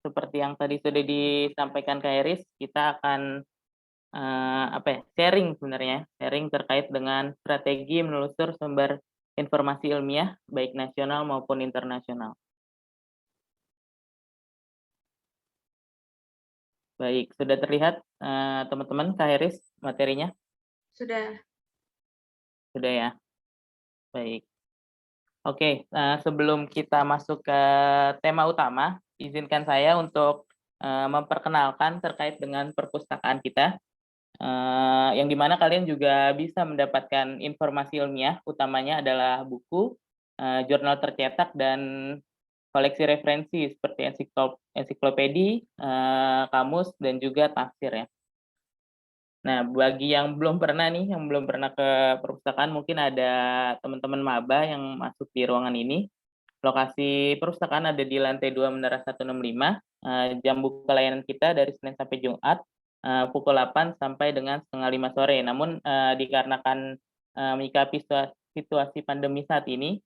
seperti yang tadi sudah disampaikan Kak Iris, kita akan, sharing sebenarnya, sharing terkait dengan strategi menelusur sumber informasi ilmiah, baik nasional maupun internasional. Baik, sudah terlihat, teman-teman, Kak Iris, materinya? Sudah. Sudah ya? Baik. Oke, sebelum kita masuk ke tema utama, izinkan saya untuk, memperkenalkan terkait dengan perpustakaan kita, yang di mana kalian juga bisa mendapatkan informasi ilmiah, utamanya adalah buku, jurnal tercetak, dan koleksi referensi seperti ensiklopedi, kamus, dan juga tafsir ya. Nah, bagi yang belum pernah nih, yang belum pernah ke perpustakaan, mungkin ada teman-teman maba yang masuk di ruangan ini. Lokasi perpustakaan ada di lantai 2 Menara 165, jam buka layanan kita dari Senin sampai Jumat, pukul 8 sampai dengan setengah 5 sore. Namun, dikarenakan, menyikapi situasi pandemi saat ini,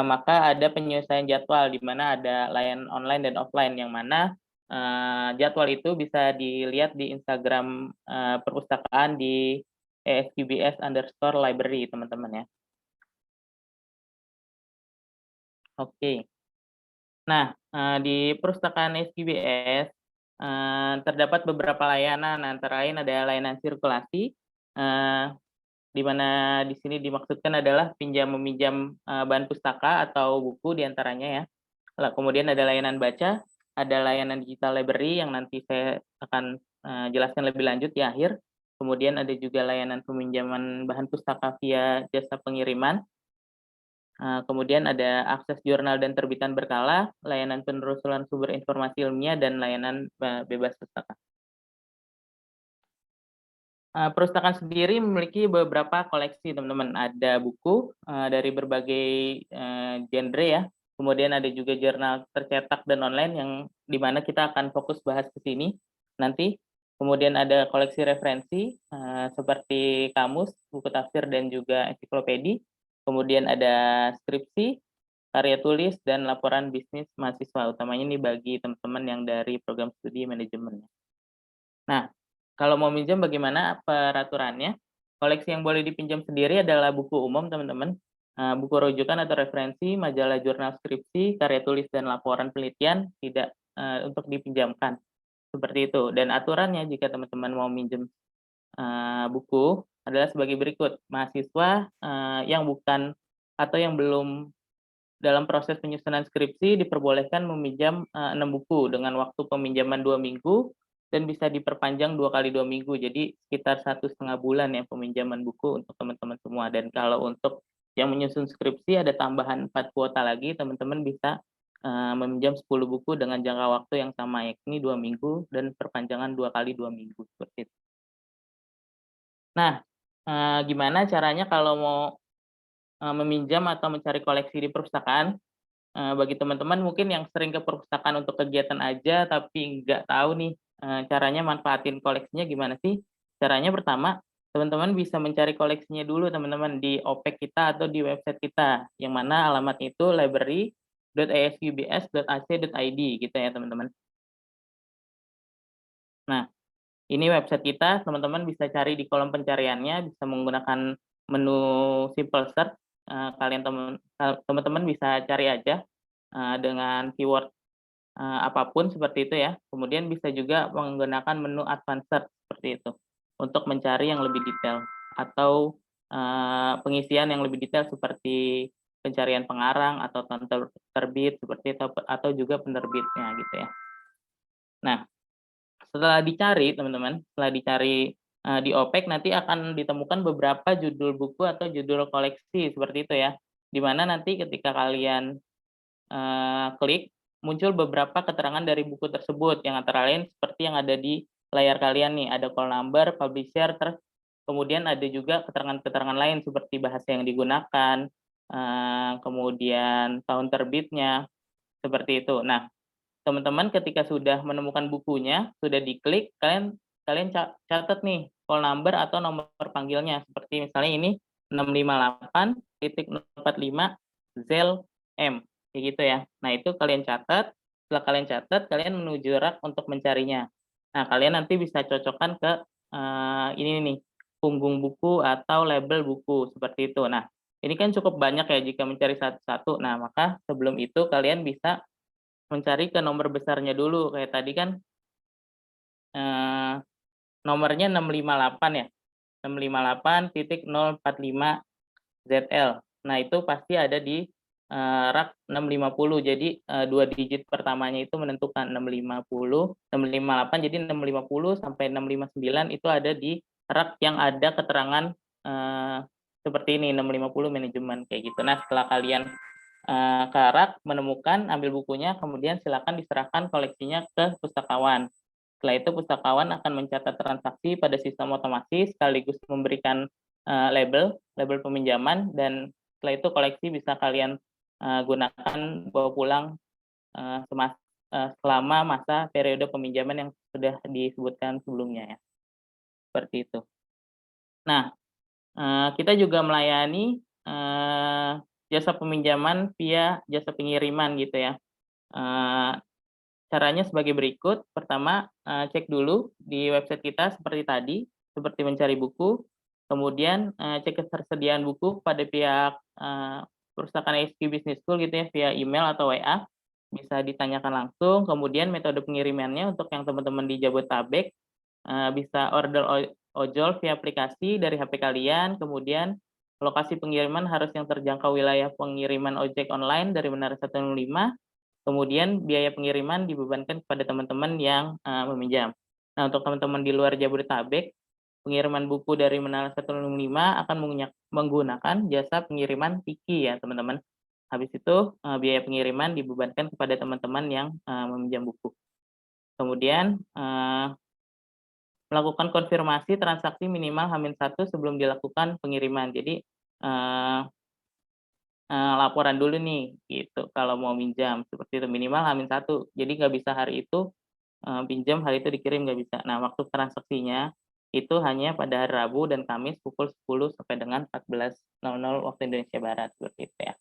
maka ada penyesuaian jadwal di mana ada layanan online dan offline, yang mana, jadwal itu bisa dilihat di Instagram, perpustakaan di @esqbs_library teman-teman ya. Oke. Nah, di perpustakaan SQBS, terdapat beberapa layanan, antara lain ada layanan sirkulasi, di mana di sini dimaksudkan adalah pinjam-meminjam, bahan pustaka atau buku di antaranya ya. Kemudian ada layanan baca, ada layanan digital library yang nanti saya akan, jelaskan lebih lanjut di akhir. Kemudian ada juga layanan peminjaman bahan pustaka via jasa pengiriman. Kemudian ada akses jurnal dan terbitan berkala, layanan penelusuran sumber informasi ilmiah, dan layanan bebas pustaka. Perpustakaan sendiri memiliki beberapa koleksi teman-teman, ada buku, dari berbagai, genre ya, kemudian ada juga jurnal tercetak dan online yang di mana kita akan fokus bahas ke sini nanti. Kemudian ada koleksi referensi, seperti kamus, buku tafsir, dan juga ensiklopedi. Kemudian ada skripsi, karya tulis, dan laporan bisnis mahasiswa, utamanya ini bagi teman-teman yang dari program studi manajemen. Nah, kalau mau minjam bagaimana peraturannya? Koleksi yang boleh dipinjam sendiri adalah buku umum teman-teman, buku rujukan atau referensi, majalah jurnal skripsi, karya tulis, dan laporan penelitian tidak, untuk dipinjamkan, seperti itu. Dan aturannya jika teman-teman mau minjem, buku adalah sebagai berikut. Mahasiswa, yang bukan atau yang belum dalam proses penyusunan skripsi diperbolehkan meminjam, 6 buku dengan waktu peminjaman 2 minggu dan bisa diperpanjang 2 kali 2 minggu. Jadi sekitar 1,5 bulan ya peminjaman buku untuk teman-teman semua. Dan kalau untuk yang menyusun skripsi ada tambahan 4 kuota lagi, teman-teman bisa, meminjam 10 buku dengan jangka waktu yang sama, yakni 2 minggu dan perpanjangan 2 kali 2 minggu, seperti itu. Nah, gimana caranya kalau mau, meminjam atau mencari koleksi di perpustakaan? Bagi teman-teman mungkin yang sering ke perpustakaan untuk kegiatan aja, tapi nggak tahu nih, caranya manfaatin koleksinya gimana sih? Caranya pertama, teman-teman bisa mencari koleksinya dulu teman-teman di OPEC kita atau di website kita, yang mana alamatnya itu library.esqbs.ac.id gitu ya teman-teman. Nah, ini website kita, teman-teman bisa cari di kolom pencariannya, bisa menggunakan menu simple search, teman-teman bisa cari aja, dengan keyword apapun seperti itu ya. Kemudian bisa juga menggunakan menu advanced search seperti itu, untuk mencari yang lebih detail atau, pengisian yang lebih detail seperti pencarian pengarang atau tahun terbit seperti itu, atau juga penerbitnya gitu ya. Nah, setelah dicari teman-teman, setelah dicari, di OPEC nanti akan ditemukan beberapa judul buku atau judul koleksi seperti itu ya. Di mana nanti ketika kalian, klik, muncul beberapa keterangan dari buku tersebut yang antara lain seperti yang ada di layar kalian nih, ada call number, publisher, terus kemudian ada juga keterangan-keterangan lain seperti bahasa yang digunakan, kemudian tahun terbitnya, seperti itu. Nah, teman-teman ketika sudah menemukan bukunya, sudah diklik, kalian kalian catat nih call number atau nomor panggilnya, seperti misalnya ini 658.045 ZEL M, kayak gitu ya. Nah, itu kalian catat, setelah kalian catat, kalian menuju rak untuk mencarinya. Nah, kalian nanti bisa cocokkan ke ini nih, punggung buku atau label buku seperti itu. Nah, ini kan cukup banyak ya jika mencari satu-satu. Nah, maka sebelum itu kalian bisa mencari ke nomor besarnya dulu. Kayak tadi kan eh, nomornya 658 ya. 658.045 ZL. Nah, itu pasti ada di rak 650. Jadi 2 digit pertamanya itu menentukan 650, 658. Jadi 650 sampai 659 itu ada di rak yang ada keterangan seperti ini, 650 manajemen kayak gitu. Nah, setelah kalian ke rak menemukan, ambil bukunya, kemudian silakan diserahkan koleksinya ke pustakawan. Setelah itu pustakawan akan mencatat transaksi pada sistem otomasi sekaligus memberikan label peminjaman, dan setelah itu koleksi bisa kalian gunakan bawa pulang selama masa periode peminjaman yang sudah disebutkan sebelumnya ya. Seperti itu. Nah, kita juga melayani jasa peminjaman via jasa pengiriman gitu ya. Caranya sebagai berikut. Pertama, cek dulu di website kita seperti tadi, seperti mencari buku. Kemudian cek ketersediaan buku pada pihak perpustakaan SQ Business School gitu ya, via email atau WA. Bisa ditanyakan langsung. Kemudian metode pengirimannya untuk yang teman-teman di Jabodetabek, bisa order ojol via aplikasi dari HP kalian. Kemudian lokasi pengiriman harus yang terjangkau wilayah pengiriman ojek online dari Menara 105. Kemudian biaya pengiriman dibebankan kepada teman-teman yang meminjam. Nah, untuk teman-teman di luar Jabodetabek, pengiriman buku dari Menara 105 akan menggunakan jasa pengiriman Tiki ya, teman-teman. Habis itu biaya pengiriman dibebankan kepada teman-teman yang meminjam buku. Kemudian melakukan konfirmasi transaksi minimal H-1 sebelum dilakukan pengiriman. Jadi laporan dulu nih gitu kalau mau minjam, seperti itu, minimal H-1. Jadi nggak bisa hari itu pinjam, hari itu dikirim, nggak bisa. Nah, waktu transaksinya itu hanya pada hari Rabu dan Kamis pukul 10 sampai dengan 14.00 waktu Indonesia Barat, seperti itu ya.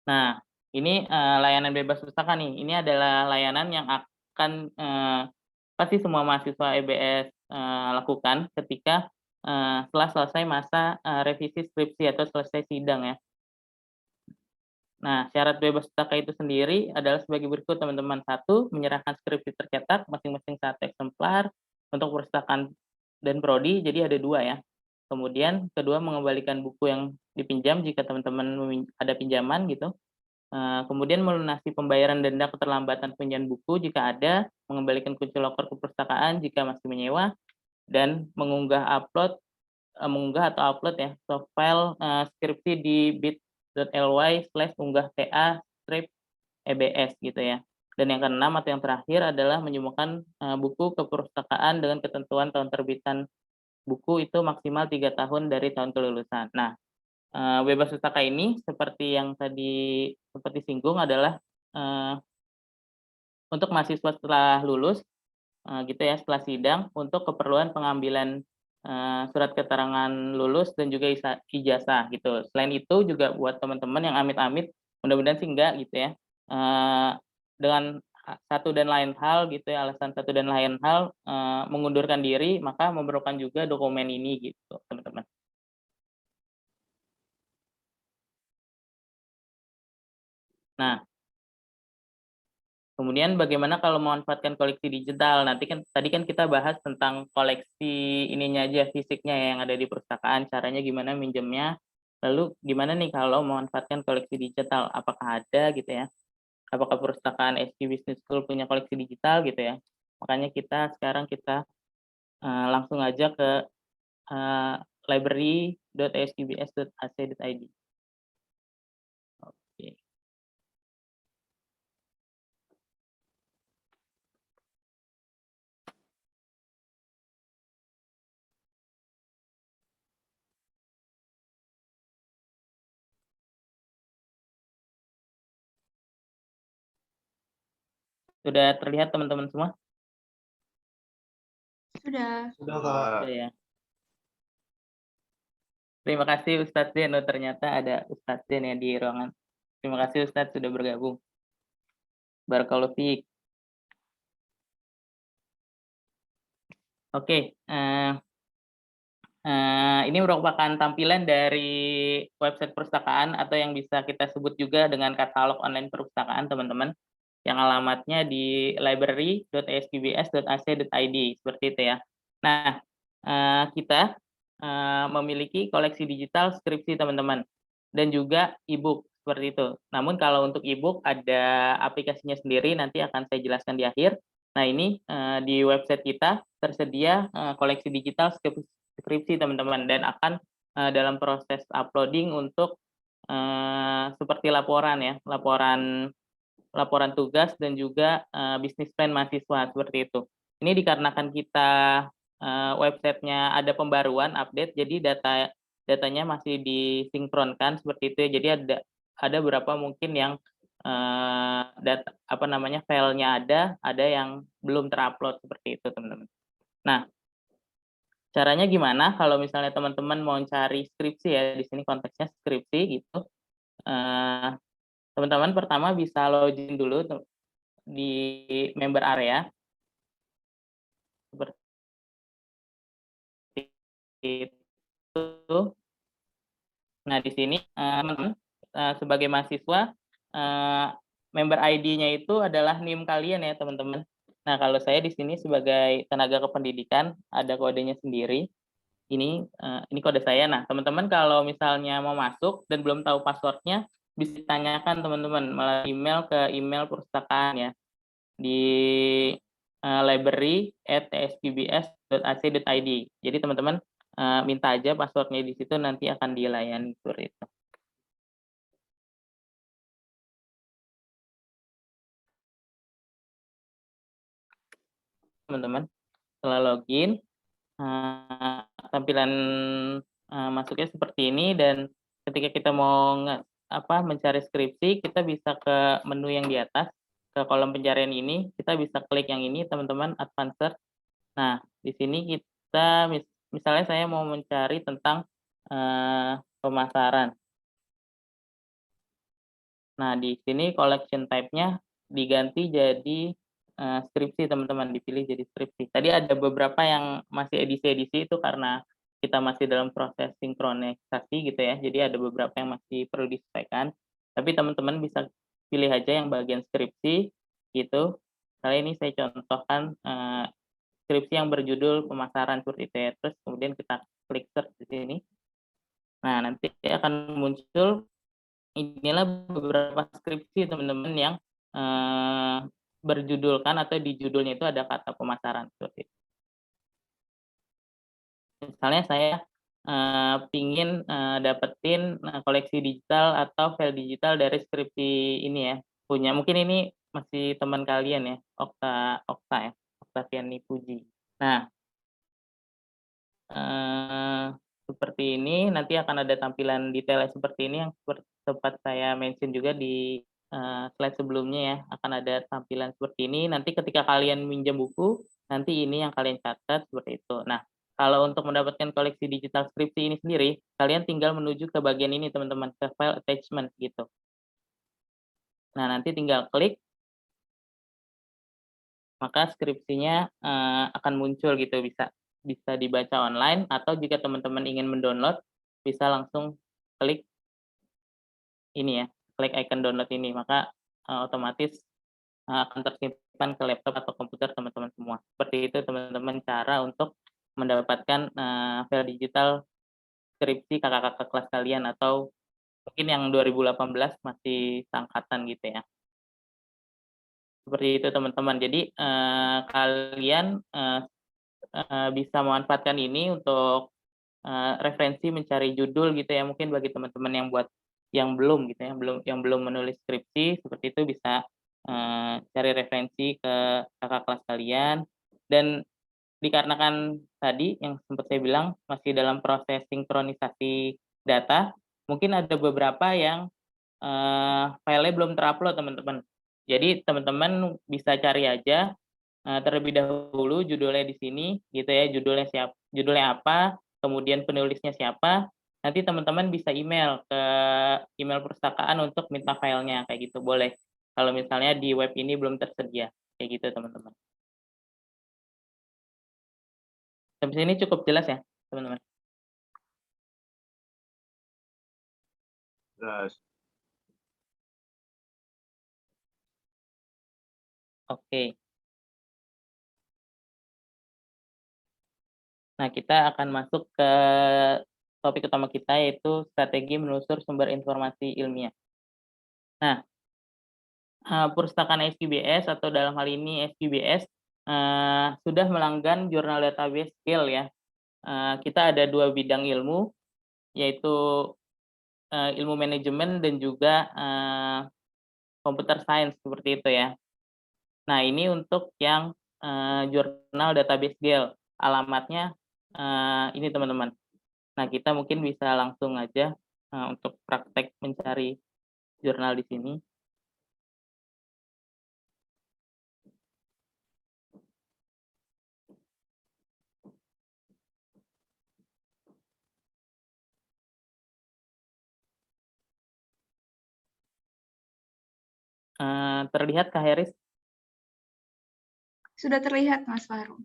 Nah, ini layanan bebas pustaka nih. Ini adalah layanan yang akan pasti semua mahasiswa EBS lakukan ketika setelah selesai masa revisi skripsi atau selesai sidang ya. Nah, syarat bebas pustaka itu sendiri adalah sebagai berikut, teman-teman. 1, menyerahkan skripsi tercetak masing-masing 1 eksemplar untuk perpustakaan dan prodi, jadi ada 2 ya. Kemudian kedua, mengembalikan buku yang dipinjam jika teman-teman ada pinjaman gitu. Kemudian melunasi pembayaran denda keterlambatan pinjaman buku jika ada, mengembalikan kunci loker ke perpustakaan jika masih menyewa, dan mengunggah atau upload ya soft file skripsi di bit.ly/unggah-ta/EBS gitu ya. Dan yang keenam atau yang terakhir adalah menyumbangkan buku ke perpustakaan dengan ketentuan tahun terbitan buku itu maksimal 3 tahun dari tahun kelulusan. Nah, bebas pustaka ini seperti yang tadi seperti singgung adalah untuk mahasiswa setelah lulus gitu ya, setelah sidang, untuk keperluan pengambilan surat keterangan lulus dan juga ijazah gitu. Selain itu juga buat teman-teman yang amit-amit, mudah-mudahan sih enggak gitu ya, dengan satu dan lain hal gitu ya, alasan satu dan lain hal mengundurkan diri, maka memerlukan juga dokumen ini gitu, teman-teman. Nah, kemudian bagaimana kalau memanfaatkan koleksi digital? Nanti kan tadi kan kita bahas tentang koleksi ininya aja, fisiknya yang ada di perpustakaan, caranya gimana minjemnya. Lalu gimana nih kalau memanfaatkan koleksi digital? Apakah ada gitu ya? Apakah perpustakaan SQ Business School punya koleksi digital gitu ya? Makanya sekarang kita langsung aja ke library.sqbs.ac.id. Oke. Sudah terlihat teman-teman semua? Sudah. Sudah ya. Terima kasih Ustadz Den. Ternyata ada Ustadz Den ya di ruangan. Terima kasih Ustadz sudah bergabung. Barakallahu fiik. Oke, ini merupakan tampilan dari website perpustakaan atau yang bisa kita sebut juga dengan katalog online perpustakaan, teman-teman, yang alamatnya di library.aspbs.ac.id, seperti itu ya. Nah, kita memiliki koleksi digital skripsi, teman-teman, dan juga e-book, seperti itu. Namun kalau untuk e-book ada aplikasinya sendiri, nanti akan saya jelaskan di akhir. Nah, ini di website kita tersedia koleksi digital skripsi, teman-teman, dan akan dalam proses uploading untuk seperti laporan ya, laporan tugas dan juga bisnis plan mahasiswa, seperti itu. Ini dikarenakan kita websitenya ada pembaruan update, jadi datanya masih disinkronkan, seperti itu ya. Jadi ada beberapa mungkin yang filenya ada yang belum terupload, seperti itu, teman-teman. Nah, caranya gimana kalau misalnya teman-teman mau cari skripsi ya, di sini konteksnya skripsi gitu. Teman-teman pertama bisa login dulu di member area. Seperti itu. Nah, di sini teman-teman sebagai mahasiswa member ID-nya itu adalah NIM kalian ya, teman-teman. Nah, kalau saya di sini sebagai tenaga kependidikan ada kodenya sendiri. Ini kode saya. Nah, teman-teman kalau misalnya mau masuk dan belum tahu passwordnya, bisa ditanyakan teman-teman melalui email ke email perpustakaan ya, di library@tspbs.ac.id. Jadi teman-teman minta aja passwordnya di situ, nanti akan dilayani seperti itu. Teman-teman, setelah login, tampilan masuknya seperti ini, dan ketika kita mau mencari skripsi, kita bisa ke menu yang di atas, ke kolom pencarian ini, kita bisa klik yang ini, teman-teman, Advanced. Nah, di sini kita misalnya saya mau mencari tentang pemasaran. Nah, di sini collection type-nya diganti jadi skripsi, teman-teman, dipilih jadi skripsi. Tadi ada beberapa yang masih edisi-edisi, itu karena kita masih dalam proses sinkronisasi gitu ya, jadi ada beberapa yang masih perlu disesuaikan. Tapi teman-teman bisa pilih aja yang bagian skripsi gitu. Kali ini saya contohkan skripsi yang berjudul pemasaran, seperti itu ya. Terus kemudian kita klik search di sini. Nah, nanti akan muncul inilah beberapa skripsi, teman-teman, yang berjudulkan atau di judulnya itu ada kata pemasaran, seperti itu. Misalnya saya pingin dapetin koleksi digital atau file digital dari skripsi ini ya, mungkin ini masih teman kalian ya, Okta ya, Oktaviani Puji. Nah, seperti ini, nanti akan ada tampilan detailnya seperti ini, yang sempat saya mention juga di slide sebelumnya ya, akan ada tampilan seperti ini. Nanti ketika kalian minjam buku, nanti ini yang kalian catat, seperti itu. Nah, kalau untuk mendapatkan koleksi digital skripsi ini sendiri, kalian tinggal menuju ke bagian ini, teman-teman, ke file attachment gitu. Nah, nanti tinggal klik, maka skripsinya akan muncul gitu, bisa dibaca online, atau jika teman-teman ingin mendownload, bisa langsung klik ini ya, klik icon download ini, maka otomatis akan tersimpan ke laptop atau komputer teman-teman semua. Seperti itu, teman-teman, cara untuk mendapatkan file digital skripsi kakak-kakak kelas kalian, atau mungkin yang 2018 masih seangkatan gitu ya. Seperti itu, teman-teman. Jadi kalian bisa memanfaatkan ini untuk referensi mencari judul gitu ya, mungkin bagi teman-teman yang belum gitu ya, yang belum menulis skripsi, seperti itu bisa cari referensi ke kakak kelas kalian. Dan dikarenakan tadi yang sempat saya bilang masih dalam proses sinkronisasi data, mungkin ada beberapa yang filenya belum terupload, teman-teman. Jadi teman-teman bisa cari aja terlebih dahulu judulnya di sini gitu ya, judulnya apa, kemudian penulisnya siapa. nanti teman-teman bisa email ke email perpustakaan untuk minta filenya, kayak gitu boleh. Kalau misalnya di web ini belum tersedia, kayak gitu teman-teman. Sampai sini cukup jelas ya, teman-teman? Jelas. Oke. Nah, kita akan masuk ke topik utama kita, yaitu strategi menelusur sumber informasi ilmiah. Nah, perpustakaan SQBS atau dalam hal ini SQBS sudah melanggan jurnal database Gale ya. Kita ada 2 bidang ilmu, yaitu ilmu manajemen dan juga computer science, seperti itu ya. Nah, ini untuk yang jurnal database Gale, alamatnya ini teman-teman. Nah, kita mungkin bisa langsung aja untuk praktek mencari jurnal di sini. Terlihat Kak Heris? Sudah terlihat, Mas Faru.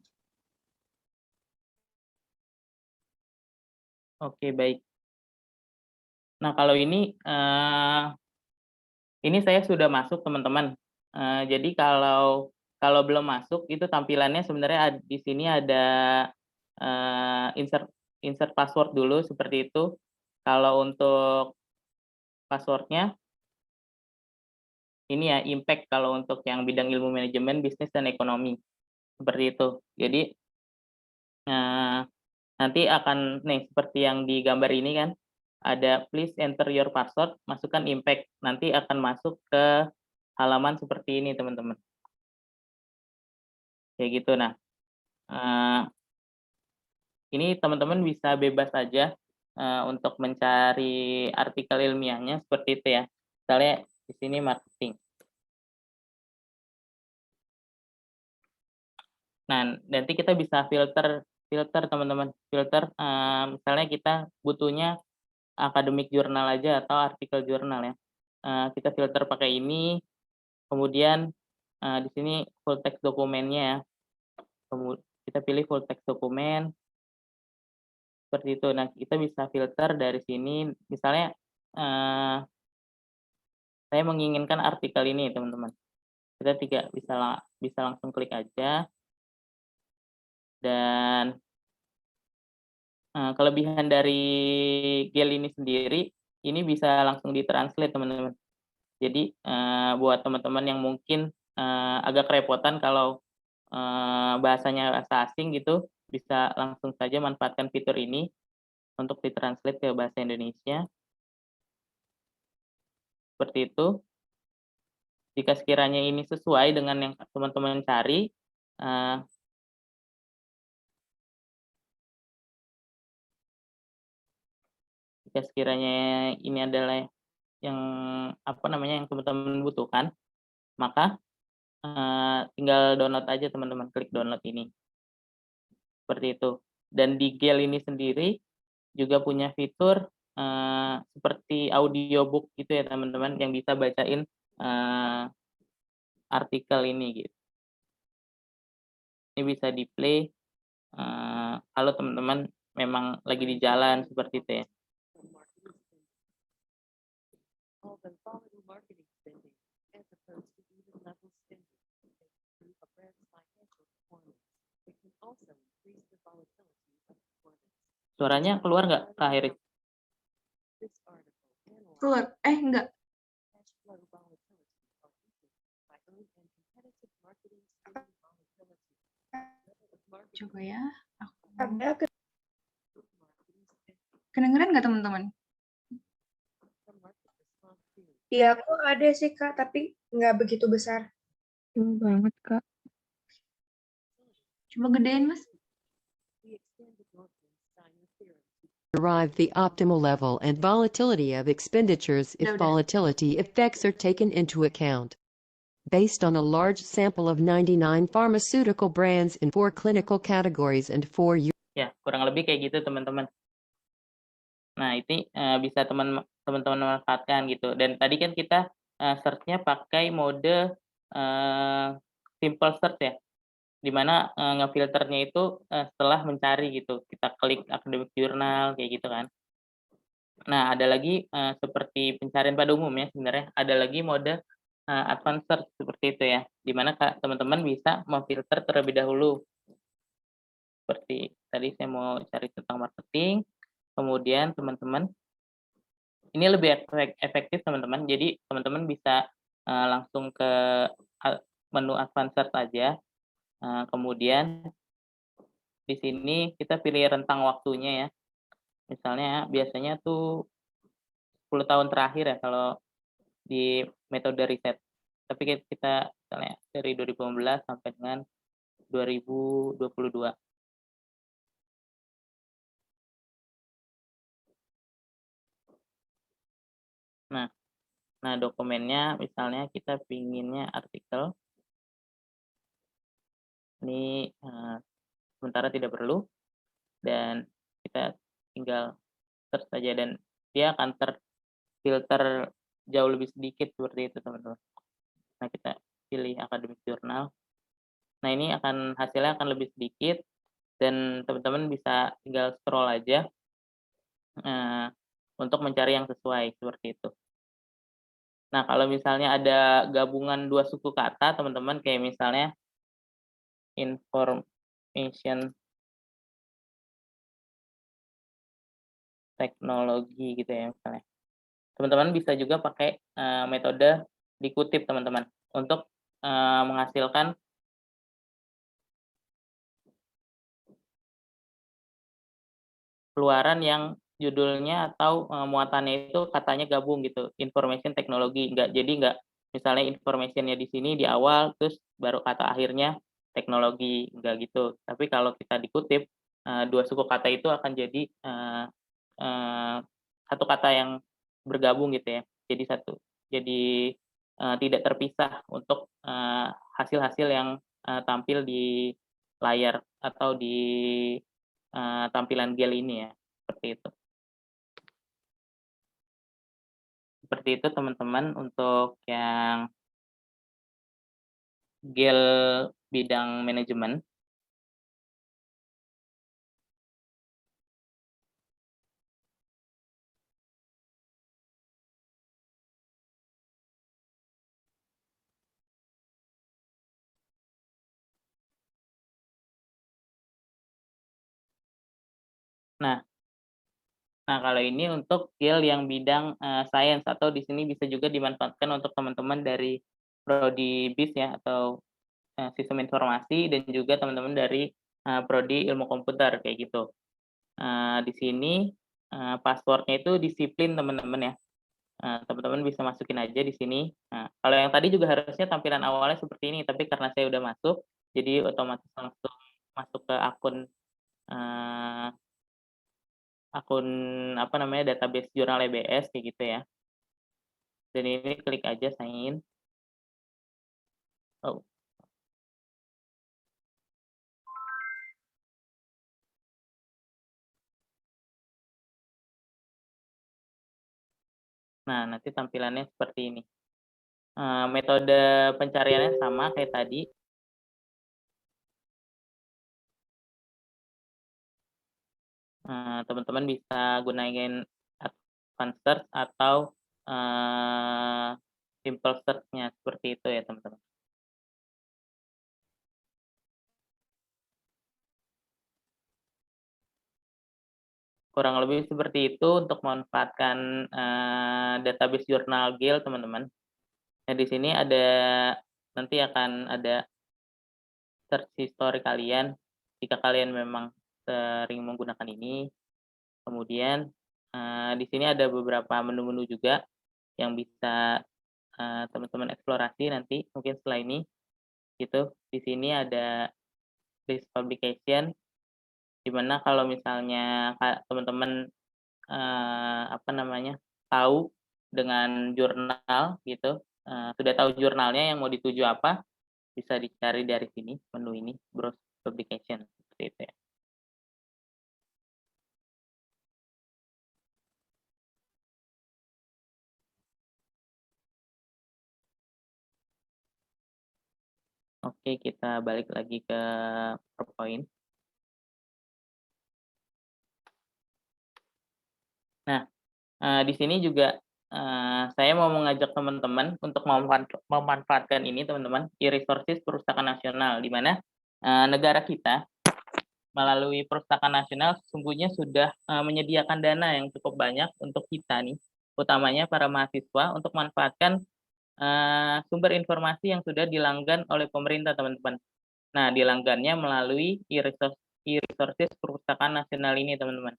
Oke, baik. Nah, kalau ini saya sudah masuk teman-teman. Jadi kalau belum masuk itu tampilannya sebenarnya di sini ada insert password dulu seperti itu. Kalau untuk passwordnya ini ya impact kalau untuk yang bidang ilmu manajemen, bisnis dan ekonomi. Seperti itu. Jadi nanti akan nih seperti yang di gambar ini kan ada please enter your password, masukkan impact. Nanti akan masuk ke halaman seperti ini teman-teman. Kayak gitu. Nah, ini teman-teman bisa bebas saja untuk mencari artikel ilmiahnya seperti itu ya. Misalnya di sini marketing. Nah, nanti kita bisa filter teman-teman. Filter misalnya kita butuhnya akademik jurnal aja atau artikel jurnal ya. Kita filter pakai ini. Kemudian di sini full text dokumennya ya. Kita pilih full text dokumen. Seperti itu. Nah, kita bisa filter dari sini. Misalnya saya menginginkan artikel ini, teman-teman. Kita bisa langsung klik aja. Dan kelebihan dari Gale ini sendiri, ini bisa langsung ditranslate, teman-teman. Jadi buat teman-teman yang mungkin agak kerepotan kalau bahasanya bahasa asing gitu, bisa langsung saja manfaatkan fitur ini untuk ditranslate ke bahasa Indonesia. Seperti itu. Jika sekiranya ini sesuai dengan yang teman-teman cari, jika sekiranya ini adalah yang yang teman-teman butuhkan, maka tinggal download aja teman-teman, klik download ini. Seperti itu. Dan di Gale ini sendiri juga punya fitur seperti audiobook gitu ya teman-teman, yang bisa bacain artikel ini gitu. Ini bisa di play kalau teman-teman memang lagi di jalan seperti itu ya. Suaranya keluar nggak, Kak Heris? Keluar. Enggak. Coba ya. Kedengeran nggak teman-teman? Iya, aku ada sih, Kak, tapi nggak begitu besar. Jauh banget, Kak. Coba gedein, Mas. Derive the optimal level and volatility of expenditures if volatility effects are taken into account. Based on a large sample of 99 pharmaceutical brands in 4 clinical categories and 4 Ya, kurang lebih kayak gitu teman-teman. Nah, ini, bisa teman-teman manfaatkan gitu. Dan tadi kan kita, search-nya pakai mode, eee, simple search ya, di mana, ngefilternya itu, setelah mencari gitu. Kita klik academic journal kayak gitu kan. Nah, ada lagi, seperti pencarian pada umumnya sebenarnya, ada lagi mode, advanced search seperti itu ya, di mana teman-teman bisa memfilter terlebih dahulu. Seperti tadi saya mau cari tentang marketing, kemudian teman-teman ini lebih efektif teman-teman, jadi teman-teman bisa, langsung ke menu advanced search aja, kemudian di sini kita pilih rentang waktunya ya, misalnya biasanya tuh 10 tahun terakhir ya kalau di metode riset. Tapi kita misalnya dari 2015 sampai dengan 2022. Nah nah dokumennya misalnya kita pinginnya artikel, ini, sementara tidak perlu dan kita tinggal search saja dan dia akan terfilter jauh lebih sedikit seperti itu teman-teman. Nah kita pilih academic journal. Nah ini hasilnya akan lebih sedikit dan teman-teman bisa tinggal scroll aja, eee, untuk mencari yang sesuai, seperti itu. Nah, kalau misalnya ada gabungan 2 suku kata, teman-teman, kayak misalnya information technology gitu ya misalnya. Teman-teman bisa juga pakai, metode dikutip teman-teman, untuk, menghasilkan keluaran yang judulnya atau, muatannya itu katanya gabung gitu, information technology, nggak misalnya information-nya di sini di awal, terus baru kata akhirnya teknologi, nggak gitu. Tapi kalau kita dikutip, 2 suku kata itu akan jadi, eee, satu kata yang bergabung gitu ya. Jadi, tidak terpisah untuk, hasil-hasil yang, tampil di layar atau di, tampilan GEL ini ya, seperti itu. Seperti itu teman-teman untuk yang GEL bidang manajemen. Nah nah kalau ini untuk GEL yang bidang, sains atau di sini bisa juga dimanfaatkan untuk teman-teman dari prodi BIS ya atau, sistem informasi dan juga teman-teman dari, prodi ilmu komputer kayak gitu. Di sini, password-nya itu disiplin teman-teman ya. Teman-teman bisa masukin aja di sini. Nah, kalau yang tadi juga harusnya tampilan awalnya seperti ini, tapi karena saya udah masuk, jadi otomatis langsung masuk ke eee, akun apa namanya, database jurnal EBS kayak gitu ya. Dan ini klik aja sign in. Oh, nah nanti tampilannya seperti ini. Metode pencariannya sama kayak tadi, teman-teman bisa gunain advanced search atau, eee, simple search-nya, seperti itu ya teman-teman. Kurang lebih seperti itu untuk memanfaatkan, database jurnal GIL, teman-teman. Nah, di sini nanti akan ada search history kalian, jika kalian memang sering menggunakan ini. Kemudian, di sini ada beberapa menu-menu juga yang bisa, teman-teman eksplorasi nanti mungkin setelah ini, gitu. Di sini ada list publication, di mana kalau misalnya teman-teman apa namanya, tahu dengan jurnal gitu, sudah tahu jurnalnya yang mau dituju apa, bisa dicari dari sini, menu ini, browse publication, seperti itu ya. Oke, kita balik lagi ke PowerPoint. Nah, di sini juga, saya mau mengajak teman-teman untuk memanfaatkan ini teman-teman, e-resources Perpustakaan Nasional, di mana, negara kita melalui Perpustakaan Nasional sesungguhnya sudah, menyediakan dana yang cukup banyak untuk kita nih, utamanya para mahasiswa untuk manfaatkan, sumber informasi yang sudah dilanggan oleh pemerintah teman-teman. Nah, dilanggannya melalui e-resources Perpustakaan Nasional ini teman-teman.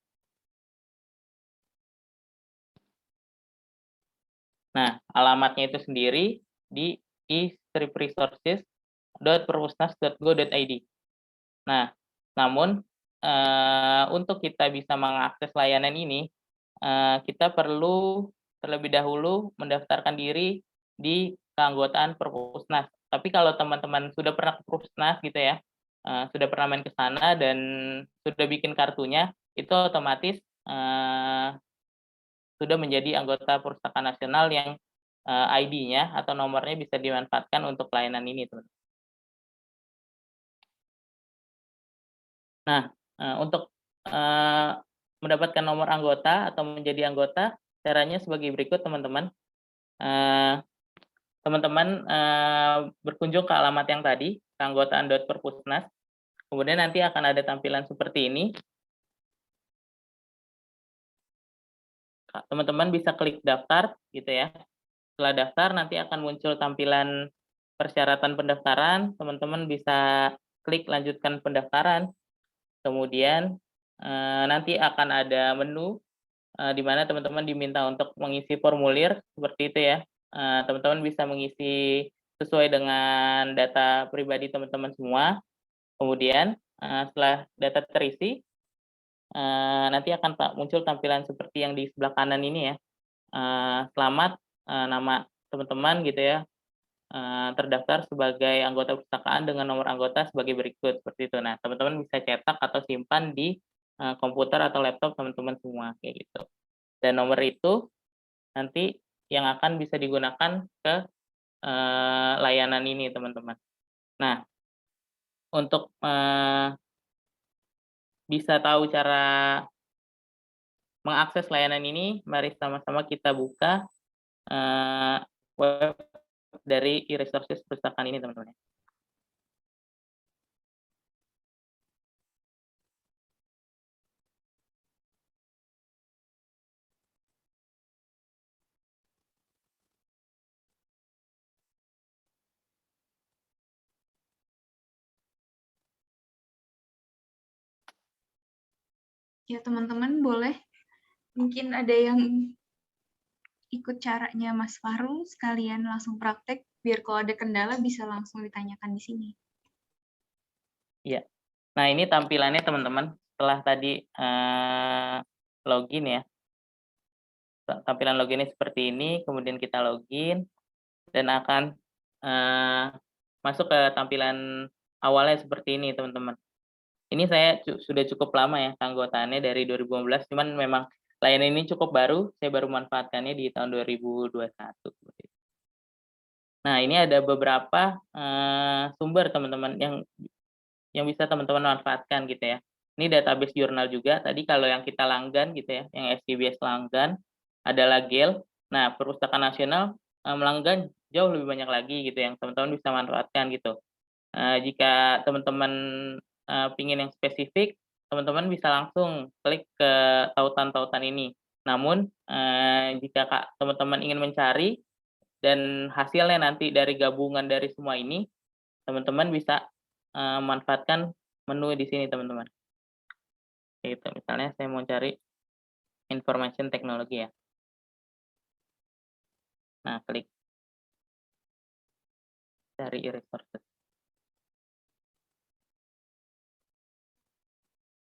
Nah, alamatnya itu sendiri di e-stripresources.perpusnas.go.id. Nah, namun, untuk kita bisa mengakses layanan ini, kita perlu terlebih dahulu mendaftarkan diri di keanggotaan Perpusnas. Tapi kalau teman-teman sudah pernah ke Perpusnas gitu ya, sudah pernah main ke sana dan sudah bikin kartunya, itu otomatis, sudah menjadi anggota Perpustakaan Nasional yang, ID-nya atau nomornya bisa dimanfaatkan untuk layanan ini, teman. Nah, untuk, mendapatkan nomor anggota atau menjadi anggota, caranya sebagai berikut, teman-teman. Teman-teman, berkunjung ke alamat yang tadi, keanggotaan.perpusnas, kemudian nanti akan ada tampilan seperti ini. Teman-teman bisa klik daftar, gitu ya. Setelah daftar, nanti akan muncul tampilan persyaratan pendaftaran, teman-teman bisa klik lanjutkan pendaftaran, kemudian, nanti akan ada menu, di mana teman-teman diminta untuk mengisi formulir, seperti itu ya. Teman-teman bisa mengisi sesuai dengan data pribadi teman-teman semua. Kemudian, setelah data terisi, nanti akan muncul tampilan seperti yang di sebelah kanan ini ya. Selamat, nama teman-teman gitu ya, terdaftar sebagai anggota perpustakaan dengan nomor anggota sebagai berikut, seperti itu. Nah, teman-teman bisa cetak atau simpan di, komputer atau laptop teman-teman semua, kayak gitu. Dan nomor itu nanti yang akan bisa digunakan ke, layanan ini, teman-teman. Nah, untuk, bisa tahu cara mengakses layanan ini, mari sama-sama kita buka, web dari e-resources perpustakaan ini, teman-teman. Ya, teman-teman boleh mungkin ada yang ikut caranya Mas Faru, sekalian langsung praktek, biar kalau ada kendala bisa langsung ditanyakan di sini. Iya. Nah, ini tampilannya teman-teman, setelah tadi, login ya. Tampilan loginnya seperti ini, kemudian kita login, dan akan, masuk ke tampilan awalnya seperti ini, teman-teman. Ini saya sudah cukup lama ya keanggotaannya dari 2015, cuman memang layanan ini cukup baru, saya baru manfaatkannya di tahun 2021, seperti itu. Nah, ini ada beberapa, sumber teman-teman yang bisa teman-teman manfaatkan gitu ya. Ini database jurnal juga, tadi kalau yang kita langgan gitu ya, yang SCBS langgan, adalah GEL. Nah, Perpustakaan Nasional, melanggan jauh lebih banyak lagi gitu yang teman-teman bisa manfaatkan gitu. Jika teman-teman, pingin yang spesifik, teman-teman bisa langsung klik ke tautan-tautan ini. Namun, jika teman-teman ingin mencari dan hasilnya nanti dari gabungan dari semua ini, teman-teman bisa, manfaatkan menu di sini, teman-teman. Gitu, misalnya saya mau cari information technology ya. Nah, klik cari e-resources.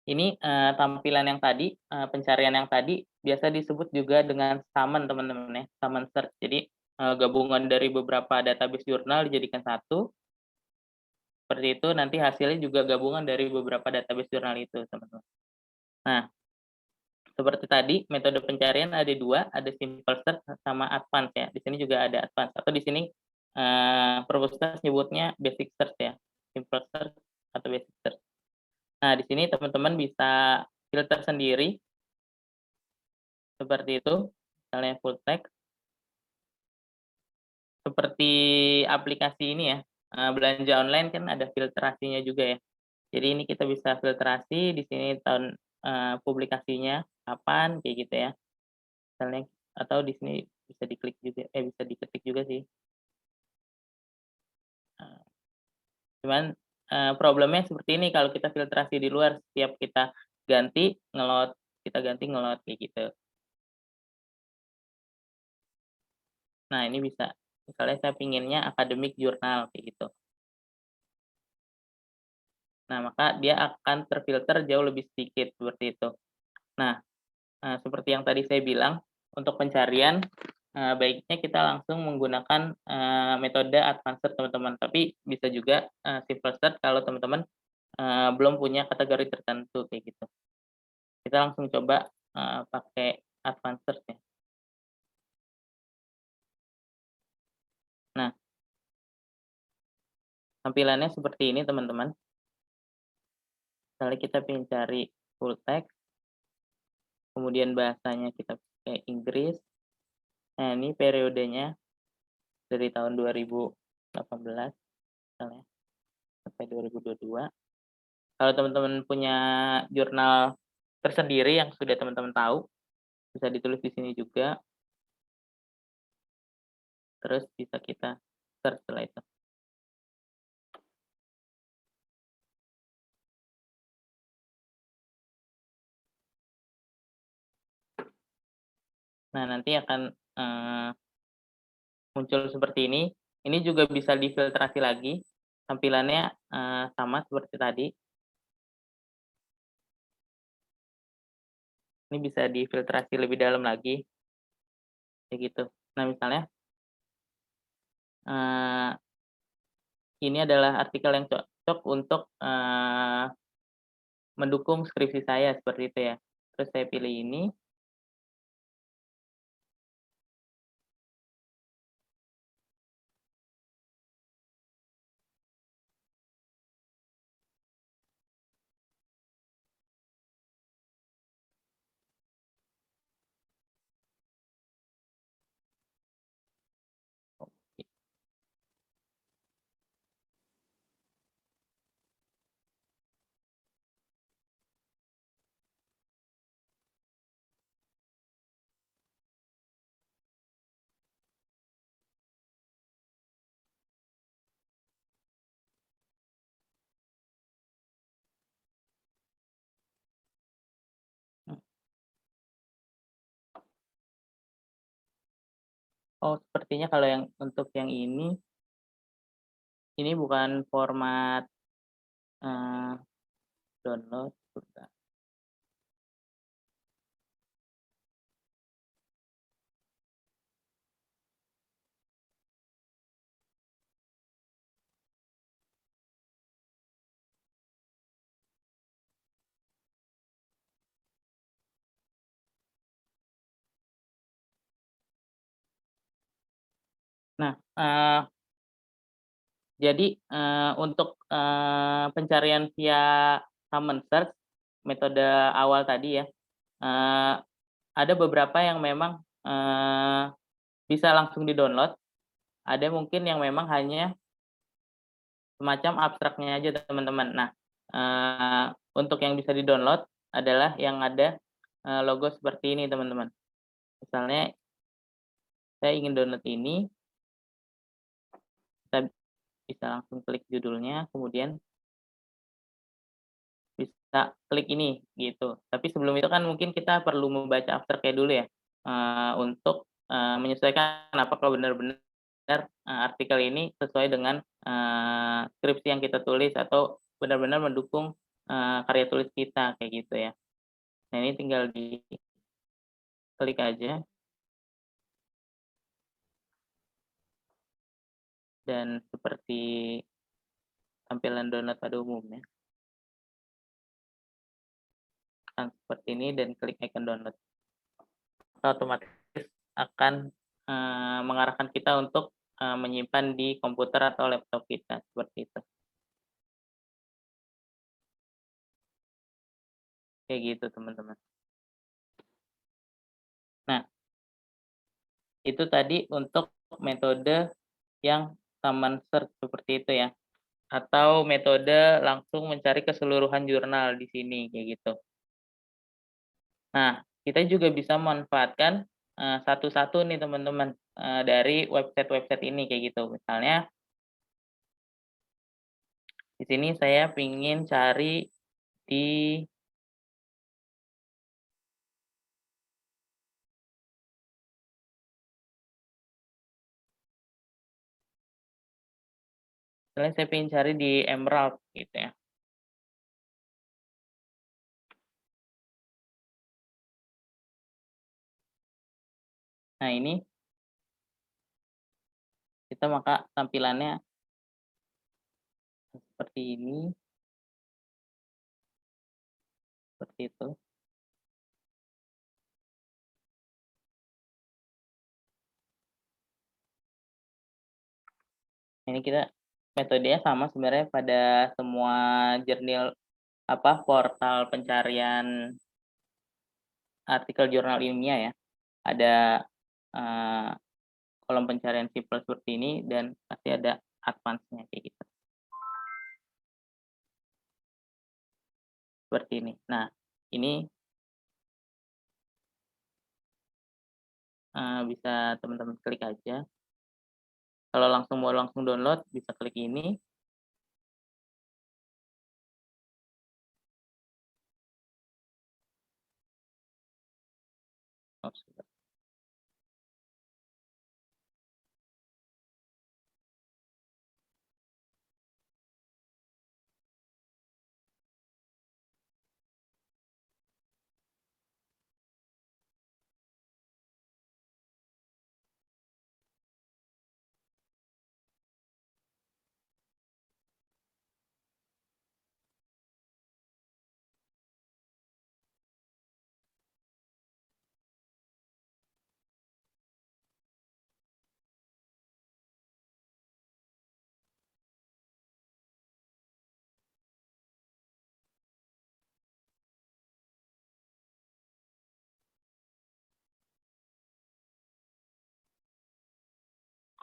Ini, tampilan yang tadi, pencarian yang tadi biasa disebut juga dengan summon, teman-teman ya, summon search. Jadi, gabungan dari beberapa database jurnal dijadikan satu, seperti itu, nanti hasilnya juga gabungan dari beberapa database jurnal itu, teman-teman. Nah, seperti tadi, metode pencarian ada dua, ada simple search sama advance ya. Di sini juga ada advance, atau di sini Perpusnas nyebutnya basic search ya, simple search atau basic search. Nah, di sini teman-teman bisa filter sendiri seperti itu, misalnya full text. Seperti aplikasi ini ya, belanja online kan ada filtrasinya juga ya. Jadi ini kita bisa filtrasi di sini tahun, publikasinya kapan, kayak gitu ya. Misalnya atau di sini bisa diklik juga bisa diketik juga sih. Cuman, problemnya seperti ini kalau kita filtrasi di luar, setiap kita ganti nge-load kayak gitu. Nah, ini bisa, misalnya saya pinginnya akademik jurnal kayak gitu. Nah, maka dia akan terfilter jauh lebih sedikit seperti itu. Nah, seperti yang tadi saya bilang, untuk pencarian, baiknya kita langsung menggunakan, metode advanced teman-teman, tapi bisa juga, simple search kalau teman-teman, belum punya kategori tertentu kayak gitu. Kita langsung coba, pakai advanced search ya. Nah, tampilannya seperti ini teman-teman. Misalnya kita ingin cari full text, kemudian bahasanya kita pakai Inggris. Nah, ini periodenya dari tahun 2018 misalnya sampai 2022. Kalau teman-teman punya jurnal tersendiri yang sudah teman-teman tahu, bisa ditulis di sini juga. Terus bisa kita search setelah itu. Nah, nanti akan, muncul seperti ini. Ini juga bisa difiltrasi lagi, tampilannya, sama seperti tadi. Ini bisa difiltrasi lebih dalam lagi, kayak gitu. Nah, misalnya, ini adalah artikel yang cocok untuk, mendukung skripsi saya, seperti itu ya. Terus saya pilih ini. Oh, sepertinya kalau yang untuk yang ini bukan format, eee, download, bentar. Nah, jadi, untuk, pencarian via common search, metode awal tadi ya, eee, ada beberapa yang memang, bisa langsung di-download, ada mungkin yang memang hanya semacam abstraknya aja teman-teman. Nah, untuk yang bisa di-download adalah yang ada, logo seperti ini teman-teman. Misalnya saya ingin download ini, kita bisa langsung klik judulnya, kemudian bisa klik ini, gitu. Tapi sebelum itu kan mungkin kita perlu membaca abstraknya dulu ya, untuk, menyesuaikan apakah benar-benar, artikel ini sesuai dengan, skripsi yang kita tulis atau benar-benar mendukung, karya tulis kita, kayak gitu ya. Nah, ini tinggal diklik aja. Dan seperti tampilan download pada umumnya. Seperti ini dan klik icon download. Otomatis akan, mengarahkan kita untuk menyimpan di komputer atau laptop kita, seperti itu. Kayak gitu, teman-teman. Nah, itu tadi untuk metode yang Taman Search seperti itu ya, atau metode langsung mencari keseluruhan jurnal di sini, kayak gitu. Nah, kita juga bisa memanfaatkan, satu-satu nih teman-teman, dari website-website ini, kayak gitu. Misalnya, di sini saya ingin cari di misalnya saya ingin cari di Emerald, gitu ya. Nah, ini kita maka tampilannya seperti ini, seperti itu. Ini kita metodenya sama sebenarnya pada semua portal pencarian artikel jurnal ilmiah ya. Ada kolom pencarian sipil seperti ini dan pasti ada advance-nya kayak gitu. Seperti ini. Nah, ini bisa teman-teman klik aja. Kalau mau langsung download bisa klik ini. Oh, sebentar.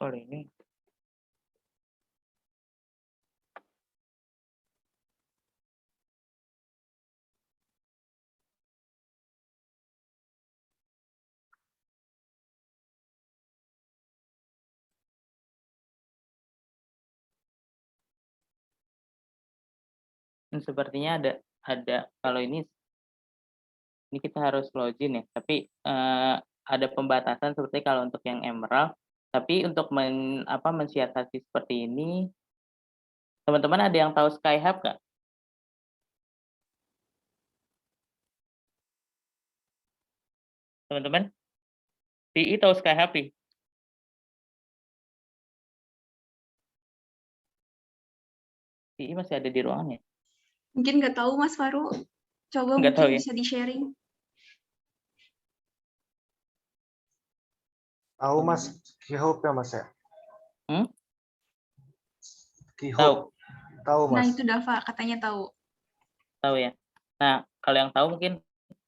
Kalau ini sepertinya ada kalau ini kita harus login ya, tapi ada pembatasan seperti kalau untuk yang Emerald, tapi untuk mensiasati seperti ini, teman-teman ada yang tahu Skyhub nggak? Teman-teman? PI tahu Skyhub nih? PI masih ada di ruangannya? Mungkin nggak tahu Mas Faru. Coba Nggak tahu mungkin ya? bisa di-sharing. Tahu Mas, Keyhope ya Mas ya? Hmm? Keyhope. Tahu, Tahu Nah, Mas. itu Dava katanya tahu. tahu ya. Nah, kalau yang tahu mungkin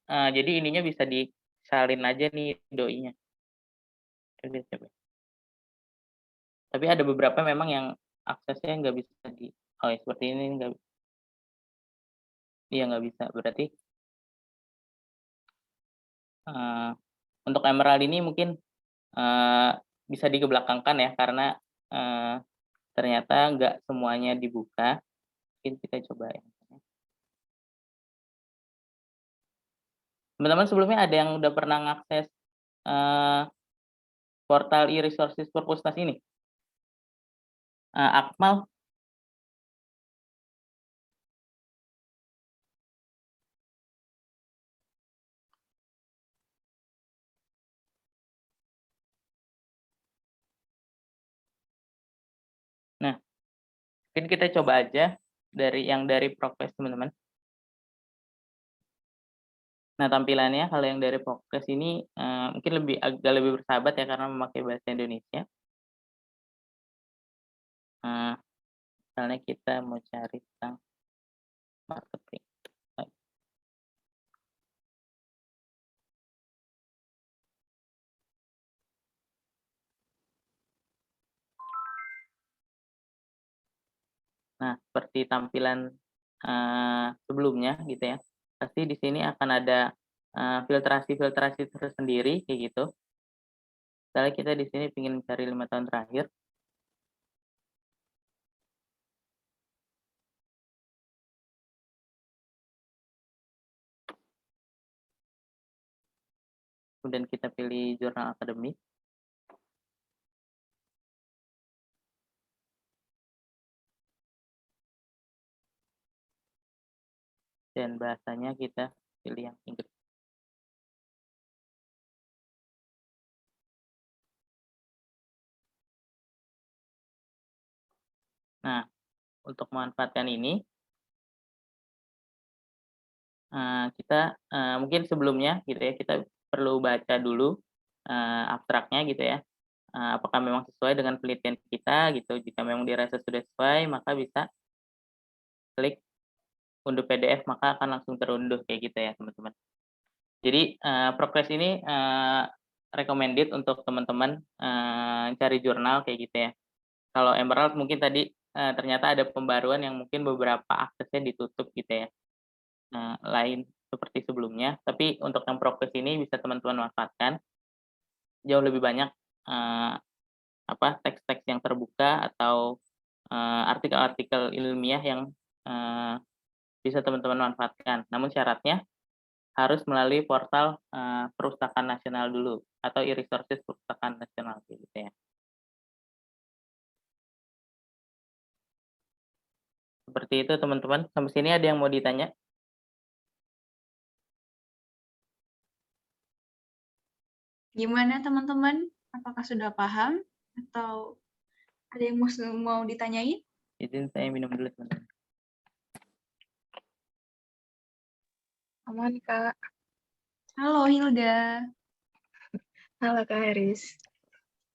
jadi ininya bisa disalin aja nih doi-nya. Coba. Tapi ada beberapa memang yang aksesnya nggak bisa oh ya seperti ini nggak, iya nggak bisa. Berarti untuk Emerald ini mungkin bisa dikebelakangkan ya karena ternyata nggak semuanya dibuka. Mungkin kita coba ya. Teman-teman sebelumnya ada yang udah pernah ngakses portal e-resources Perpusnas ini? Akmal? Nah, mungkin kita coba aja dari Prokes teman-teman. Nah, tampilannya kalau yang dari Prokes ini mungkin agak lebih bersahabat ya karena memakai bahasa Indonesia. Misalnya kita mau cari tentang marketing. Nah, seperti tampilan sebelumnya gitu ya. Pasti di sini akan ada filtrasi-filtrasi tersendiri kayak gitu. Misalnya kita di sini ingin mencari 5 tahun terakhir. Kemudian kita pilih jurnal akademik. Dan bahasanya kita pilih yang Inggris. Nah, untuk memanfaatkan ini, kita mungkin sebelumnya gitu ya, kita perlu baca dulu abstraknya gitu ya. Apakah memang sesuai dengan penelitian kita gitu. Jika memang dirasa sudah sesuai, maka bisa klik unduh PDF, maka akan langsung terunduh kayak gitu ya teman-teman. Jadi Progress ini recommended untuk teman-teman cari jurnal kayak gitu ya. Kalau Emerald mungkin tadi ternyata ada pembaruan yang mungkin beberapa aksesnya ditutup gitu ya. Lain seperti sebelumnya, tapi untuk yang Progress ini bisa teman-teman manfaatkan. Jauh lebih banyak teks-teks yang terbuka atau artikel-artikel ilmiah yang bisa teman-teman manfaatkan. Namun syaratnya harus melalui portal Perpustakaan Nasional dulu atau e-resources Perpustakaan Nasional gitu ya. Seperti itu teman-teman. Sampai sini ada yang mau ditanya? Gimana teman-teman? Apakah sudah paham atau ada yang mau ditanyain? Izin saya minum dulu teman-teman. Aman, Kak. Halo Hilda. Halo, Kak Haris.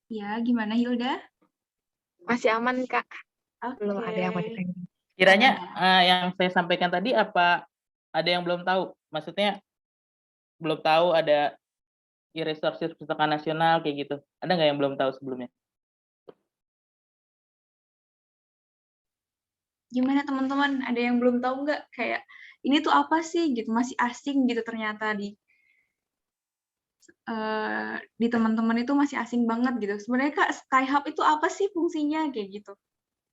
Ya, gimana Hilda? Masih aman, Kak. Oke. Belum ada yang mau ditanya. Kiranya yang saya sampaikan tadi apa ada yang belum tahu? Maksudnya belum tahu ada e-resources Perpustakaan Nasional kayak gitu. Ada nggak yang belum tahu sebelumnya? Gimana teman-teman? Ada yang belum tahu nggak? Kayak ini tuh apa sih gitu? Masih asing gitu ternyata di teman-teman itu masih asing banget gitu. Sebenarnya Kak, Skyhub itu apa sih fungsinya kayak gitu?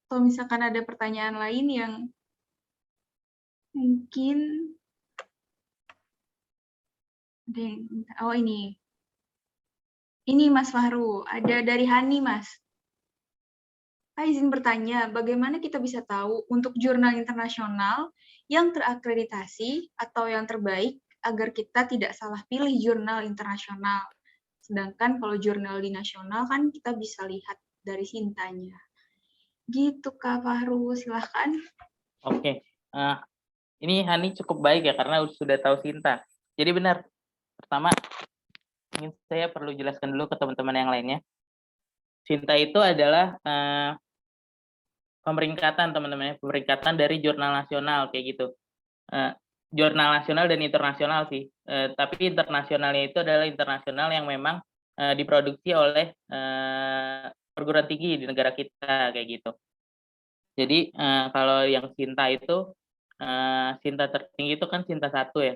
Atau misalkan ada pertanyaan lain yang mungkin ini Mas Fahru, ada dari Hani Mas. Saya izin bertanya, bagaimana kita bisa tahu untuk jurnal internasional yang terakreditasi atau yang terbaik agar kita tidak salah pilih jurnal internasional? Sedangkan kalau jurnal di nasional kan kita bisa lihat dari sintanya. Gitu Kak Fahru, silahkan. Oke, ini Hani cukup baik ya karena sudah tahu Sinta. Jadi benar, pertama ingin saya perlu jelaskan dulu ke teman-teman yang lainnya. Sinta itu adalah pemeringkatan teman-teman, pemeringkatan dari jurnal nasional kayak gitu. Jurnal nasional dan internasional sih. Tapi internasionalnya itu adalah internasional yang memang diproduksi oleh perguruan tinggi di negara kita kayak gitu. Jadi kalau yang Sinta itu Sinta tertinggi itu kan Sinta 1 ya.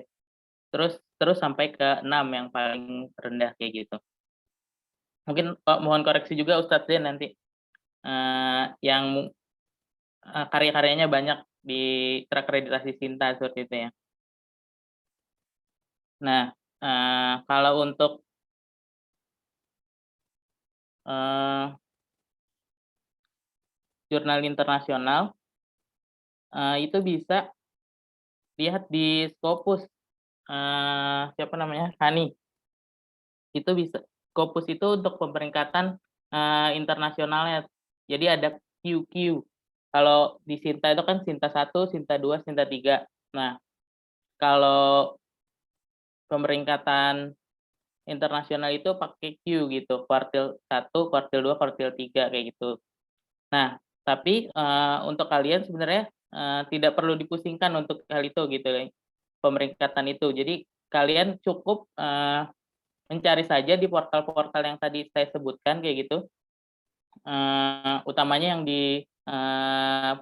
Terus sampai ke 6 yang paling rendah kayak gitu. Mungkin mohon koreksi juga Ustadz Zen nanti yang karya-karyanya banyak di terakreditasi Sinta seperti itu ya. Nah, kalau untuk jurnal internasional itu bisa lihat di Scopus. Siapa namanya? Hani. Itu bisa Scopus itu untuk pemeringkatan internasionalnya. Jadi ada QQ. Kalau di Sinta itu kan Sinta 1, Sinta 2, Sinta 3. Nah, kalau pemeringkatan internasional itu pakai Q gitu, kuartil 1, kuartil 2, kuartil 3 kayak gitu. Nah, Tapi untuk kalian sebenarnya tidak perlu dipusingkan untuk hal itu gitu ya, pemeringkatan itu. Jadi kalian cukup mencari saja di portal-portal yang tadi saya sebutkan kayak gitu. Utamanya yang di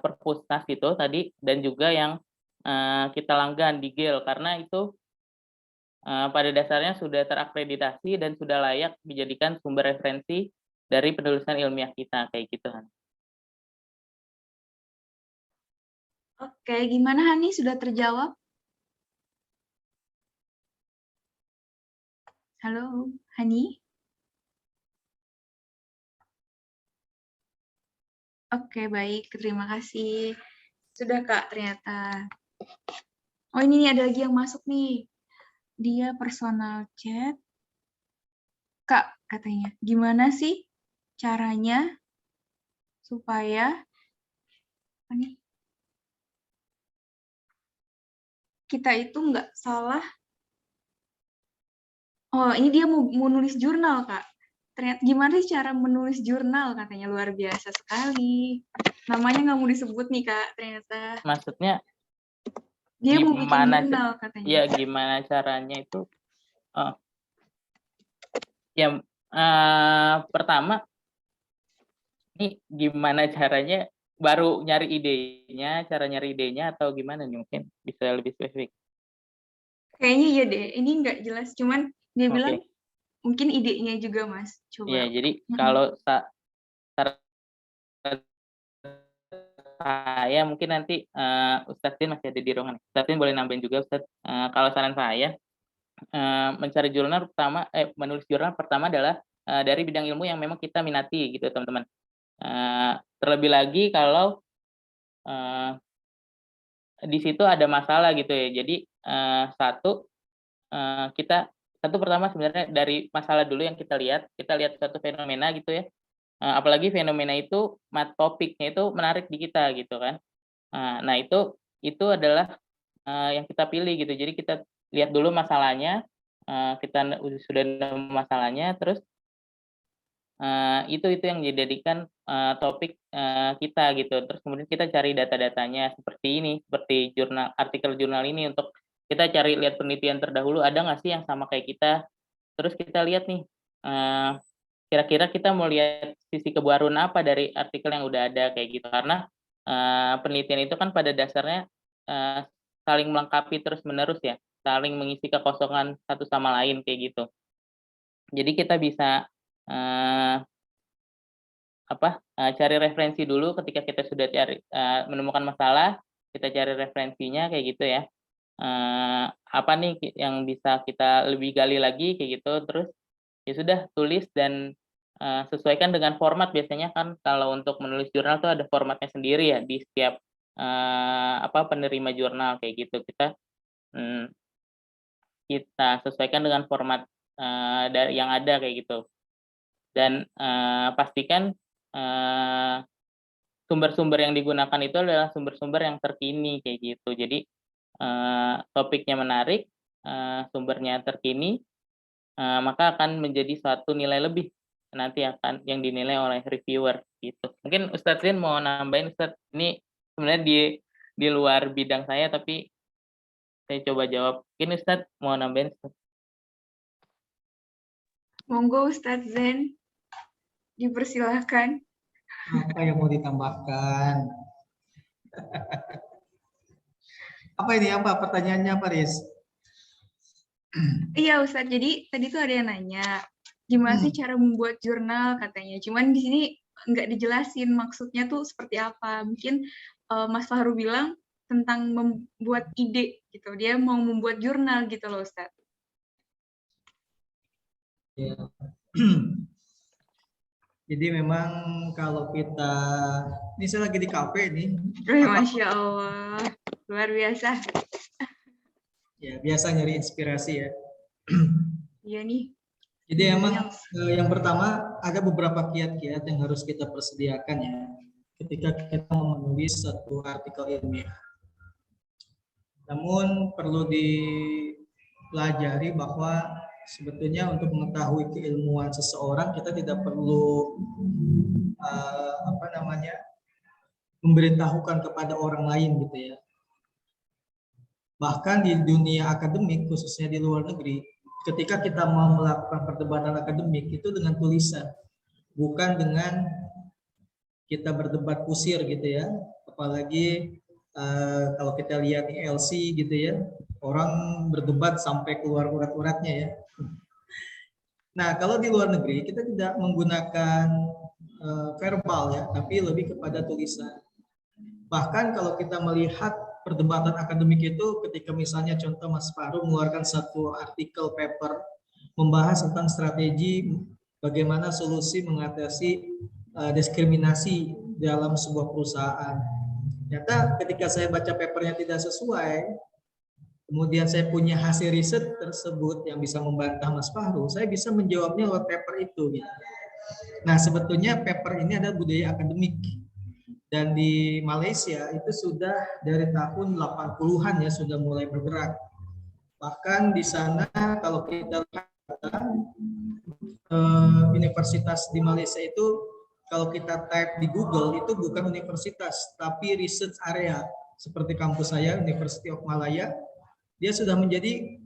Perpusnas itu tadi, dan juga yang kita langgan di GEL, karena itu pada dasarnya sudah terakreditasi dan sudah layak dijadikan sumber referensi dari penulisan ilmiah kita kayak gitu. Oke, gimana Hani? Sudah terjawab? Halo, Hani? Oke, baik. Terima kasih. Sudah, Kak, ternyata. Oh, ini nih, ada lagi yang masuk nih. Dia personal chat. Kak, katanya, gimana sih caranya supaya apa nih, kita itu nggak salah. Oh, ini dia mau nulis jurnal, Kak. Ternyata gimana sih cara menulis jurnal, katanya. Luar biasa sekali. Namanya nggak mau disebut nih, Kak, ternyata. Maksudnya Dia mau bikin gimana jurnal, katanya. ya gimana caranya itu? Ya pertama ini gimana caranya, baru nyari idenya, cara nyari idenya atau gimana nih, mungkin bisa lebih spesifik? Kayaknya iya deh, ini nggak jelas, cuman dia bilang Oke. mungkin idenya juga, Mas. Coba. Iya, jadi kalau saya mungkin nanti Ustadz Din masih ada di ruangan. Ustadz Din boleh nambahin juga, Ustadz. Kalau saran saya, mencari jurnal pertama, menulis jurnal pertama adalah dari bidang ilmu yang memang kita minati gitu, teman-teman. Terlebih lagi kalau di situ ada masalah gitu ya. Jadi satu pertama sebenarnya dari masalah dulu yang kita lihat suatu fenomena gitu ya. Apalagi fenomena itu topiknya itu menarik di kita gitu kan. Nah itu adalah yang kita pilih gitu. Jadi kita lihat dulu masalahnya, kita sudah nemu masalahnya, terus itu yang dijadikan topik kita gitu. Terus kemudian kita cari data-datanya seperti ini, seperti artikel jurnal ini, untuk kita cari lihat penelitian terdahulu, ada nggak sih yang sama kayak kita. Terus kita lihat nih, kira-kira kita mau lihat sisi kebaruan apa dari artikel yang udah ada kayak gitu. Karena penelitian itu kan pada dasarnya saling melengkapi terus-menerus ya, saling mengisi kekosongan satu sama lain kayak gitu. Jadi kita bisa cari referensi dulu ketika kita sudah menemukan masalah, kita cari referensinya kayak gitu ya. Apa nih yang bisa kita lebih gali lagi kayak gitu, terus ya sudah tulis dan sesuaikan dengan format. Biasanya kan kalau untuk menulis jurnal tuh ada formatnya sendiri ya di setiap penerima jurnal kayak gitu. Kita sesuaikan dengan format yang ada kayak gitu. Dan pastikan sumber-sumber yang digunakan itu adalah sumber-sumber yang terkini kayak gitu. Jadi topiknya menarik, sumbernya terkini, maka akan menjadi suatu nilai lebih nanti akan yang dinilai oleh reviewer gitu. Mungkin Ustadz Rin mau nambahin, Ustadz. Ini sebenarnya di luar bidang saya, tapi saya coba jawab. Mungkin Ustadz mau nambahin, Ustadz. Monggo Ustadz Zen, dipersilahkan. Apa yang mau ditambahkan? Apa ini? Apa pertanyaannya, Pak Riz? Iya Ustadz, jadi tadi tuh ada yang nanya, gimana sih cara membuat jurnal katanya. Cuman di sini nggak dijelasin maksudnya tuh seperti apa. Mungkin Mas Fahru bilang tentang membuat ide gitu. Dia mau membuat jurnal gitu loh Ustadz. Ya. Jadi memang kalau kita, ini saya lagi di kafe nih. Masya Allah, luar biasa. Ya, biasa nyari inspirasi ya. Iya nih. Jadi emang yang pertama ada beberapa kiat-kiat yang harus kita persediakan ya ketika kita menulis satu artikel ilmiah. Namun perlu dipelajari bahwa sebetulnya untuk mengetahui keilmuan seseorang kita tidak perlu memberitahukan kepada orang lain gitu ya. Bahkan di dunia akademik, khususnya di luar negeri, ketika kita mau melakukan perdebatan akademik itu dengan tulisan, bukan dengan kita berdebat kusir gitu ya. Apalagi kalau kita lihat di LC gitu ya, orang berdebat sampai keluar urat-uratnya ya. Nah, kalau di luar negeri kita tidak menggunakan verbal ya, tapi lebih kepada tulisan. Bahkan kalau kita melihat perdebatan akademik itu ketika misalnya contoh Mas Fahru mengeluarkan satu artikel paper membahas tentang strategi bagaimana solusi mengatasi diskriminasi dalam sebuah perusahaan. Ternyata ketika saya baca papernya tidak sesuai, kemudian saya punya hasil riset tersebut yang bisa membantah Mas Fahru, saya bisa menjawabnya lewat paper itu. Gitu. Nah, sebetulnya paper ini adalah budaya akademik. Dan di Malaysia itu sudah dari tahun 80-an ya sudah mulai bergerak. Bahkan di sana kalau kita lihat universitas di Malaysia itu kalau kita type di Google itu bukan universitas tapi research area seperti kampus saya University of Malaya, dia sudah menjadi